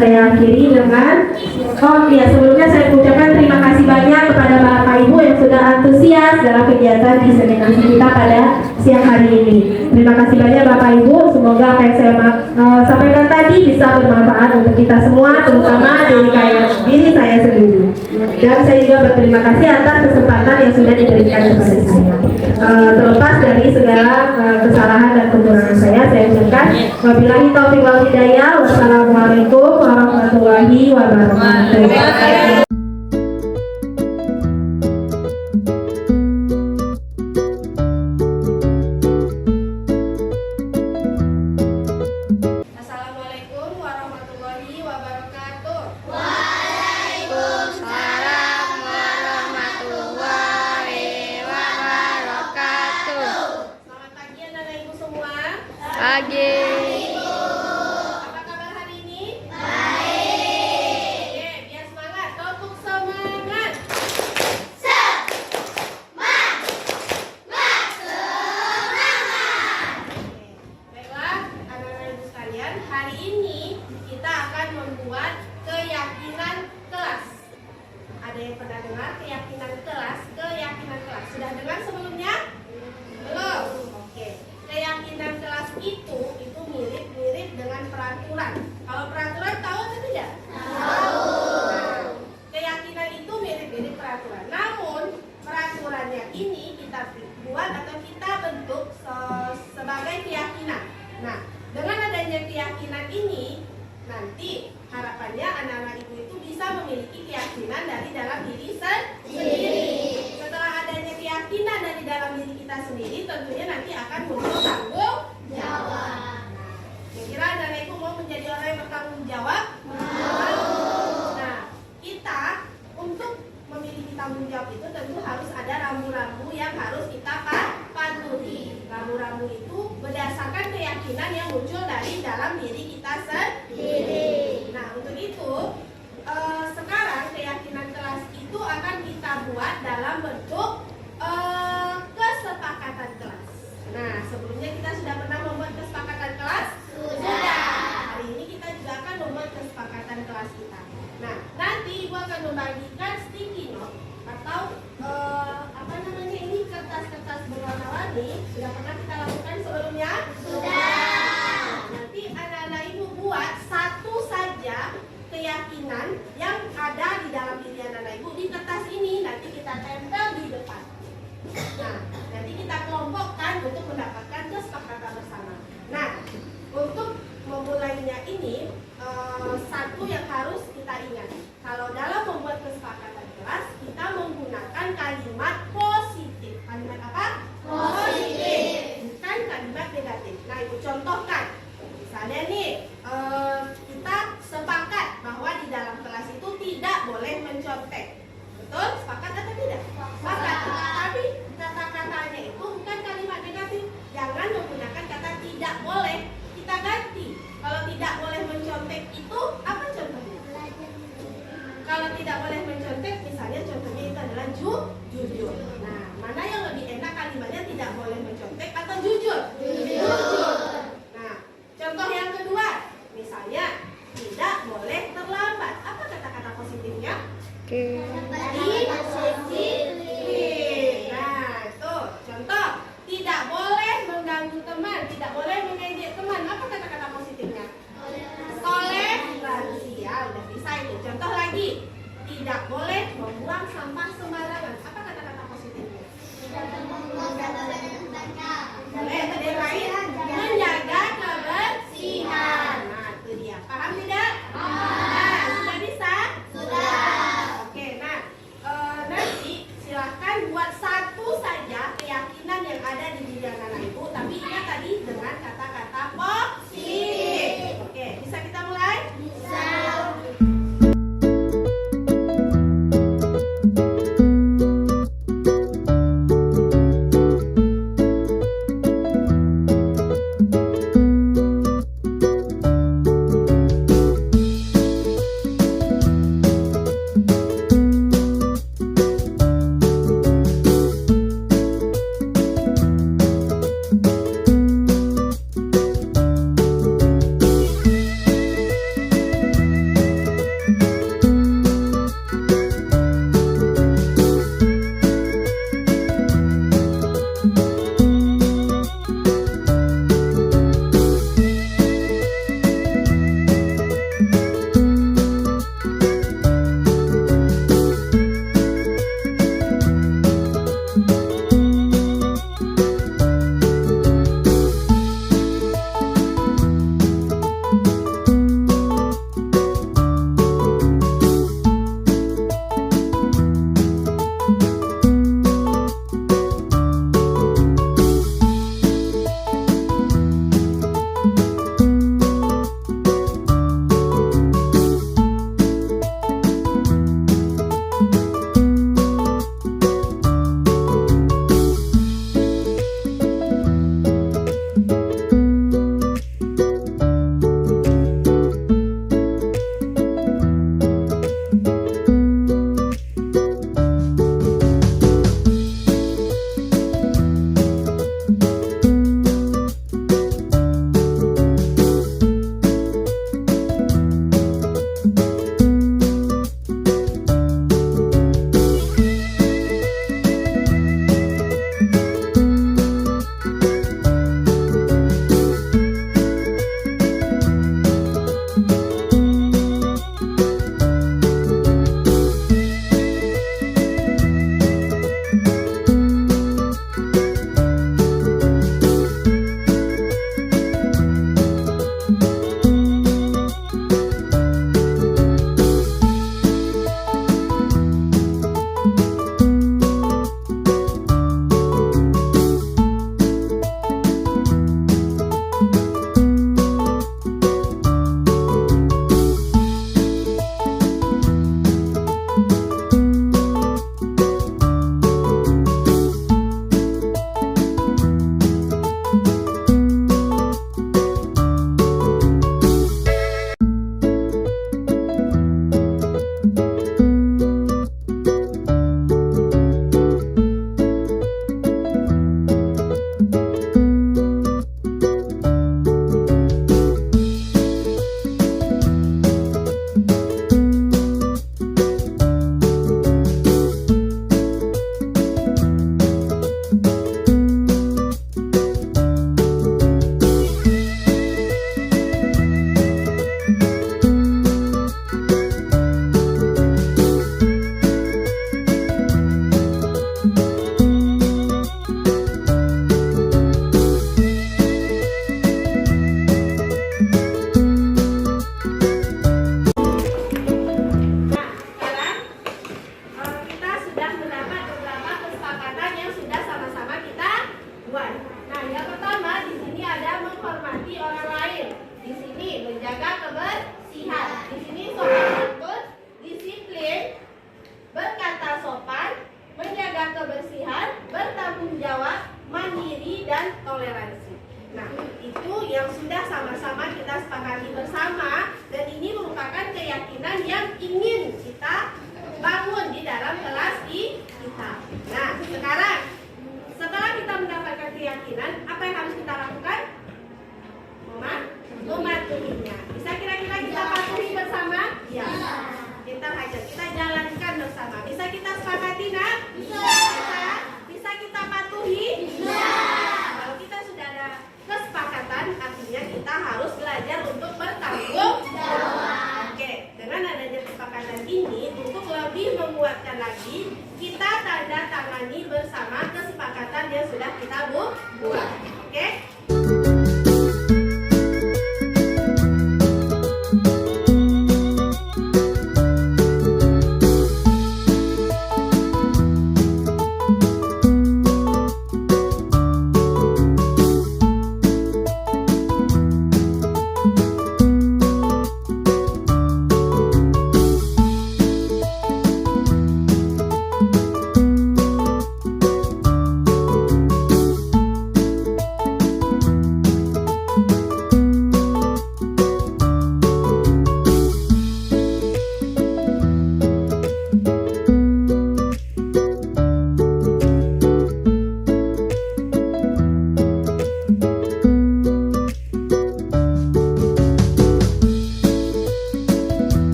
Saya akhiri dengan sebelumnya saya ucapkan terima kasih banyak kepada Bapak Ibu yang sudah antusias dalam kegiatan diseminasi kita pada siang hari ini. Terima kasih banyak Bapak Ibu, semoga apa yang saya sampaikan tadi bisa bermanfaat untuk kita semua, terutama diri saya sendiri. Dan saya juga berterima kasih atas kesempatan yang sudah diberikan kepada saya. Terlepas dari segala kesalahan dan kekurangan saya ucapkan wabillahi taufiq wal hidayah. Wassalamualaikum warahmatullahi wabarakatuh. Assalamualaikum warahmatullahi wabarakatuh. Waalaikumsalam warahmatullahi wabarakatuh. Selamat pagi anak-anak ibu semua. Pagi. Apa kabar hari ini? Baik. Oke, biar semangat. Topuk semangat. Baiklah, anak-anak ibu sekalian, hari ini kita akan membuat keyakinan kelas. Ada yang pernah dengar keyakinan kelas? Keyakinan kelas. Sudah dengar sebelumnya? Belum? Oke. Keyakinan kelas itu mirip-mirip dengan peraturan. Kalau peraturan tahu atau tidak? Tahu. Nah, keyakinan itu mirip-mirip peraturan. Namun peraturannya ini kita buat atau kita bentuk sebagai keyakinan. Nah, dengan adanya keyakinan ini, nanti harapannya anak-anak ibu itu bisa memiliki keyakinan dari dalam diri sendiri. Setelah adanya keyakinan dari dalam diri kita sendiri, tentunya nanti akan muncul tanggung jawab. Kira-kira anak-anak ibu mau menjadi orang yang bertanggung jawab? Mau. Nah, kita untuk memiliki tanggung jawab itu tentu harus ada rambu-rambu yang harus kita patuhi. Rambu-rambu itu berdasarkan keyakinan yang muncul dari dalam diri kita sendiri. Nah, untuk itu sekarang keyakinan kelas itu akan kita buat dalam bentuk kesepakatan kelas. Nah, sebelumnya kita sudah pernah membuat kesepakatan kelas? Sudah. Hari ini kita juga akan membuat kesepakatan kelas kita. Nah, nanti ibu akan membagikan sticky note atau kertas-kertas berwarna-warni. Sudah pernah kita lakukan sebelumnya? Sudah. Nanti anak-anak ibu buat satu saja keyakinan yang ada di dalam diri anak-anak ibu di kertas ini. Nanti kita tempel di depan. Nah, nanti kita kelompokkan untuk mendapatkan kesepakatan bersama. Nah, untuk memulainya ini satu yang harus kita ingat. Kalau dalam membuat kesepakatan kelas, kita menggunakan kalimat positif. Kalimat apa? Positif. Bukan kalimat negatif. Nah, ibu contohkan. Misalnya nih, kita sepakat bahwa di dalam kelas itu tidak boleh mencontek. Betul? Sepakat atau tidak? Sepakat. Tapi kata-katanya itu bukan kalimat negatif. Jangan menggunakan kata tidak boleh. Kita ganti. Kalau tidak boleh mencontek itu apa contohnya? Kalau tidak boleh mencontek, misalnya contohnya itu adalah jujur. Nah, mana yang lebih enak kalimatnya, tidak boleh mencontek atau jujur? Jujur. Nah, contoh yang kedua, misalnya tidak boleh terlambat. Apa kata-kata positifnya? Positif. Nah, itu contoh. Tidak boleh mengganggu teman, tidak boleh mengejek teman. Apa kata-kata positifnya? Toleransi. Ya, udah bisa itu. Contoh lagi. Tidak boleh membuang sampah sembarangan. Apa kata-kata positifnya? Boleh, ada yang lain? Menjaga kebersihan. Nah, itu dia. Paham tidak? Nah, sudah bisa? Sudah. Oke, nah nanti silahkan buat satu saja keyakinan yang ada di diri anak-anak ibu. Tapi ingat tadi dengan kata-kata positif. Oke, bisa kita mulai? Bisa. untuk lebih menguatkan lagi, kita tanda tangani bersama kesepakatan yang sudah kita buat. Oke?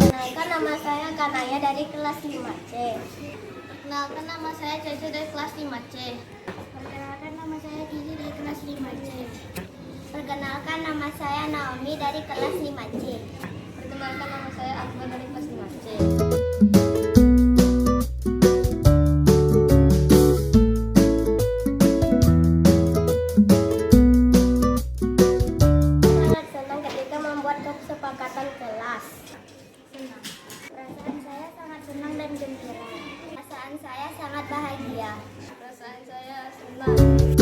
Perkenalkan nama saya Kanaya dari kelas 5C. Perkenalkan nama saya Caca dari kelas 5C. Perkenalkan nama saya Gizi dari kelas 5C. Perkenalkan nama saya Naomi dari kelas 5C. Perkenalkan nama saya Akbar dari kelas 5C. Sangat senang ketika membuat kesepakatan kelas. Senang. Perasaan saya sangat senang dan gembira. Perasaan saya sangat bahagia. Perasaan saya senang.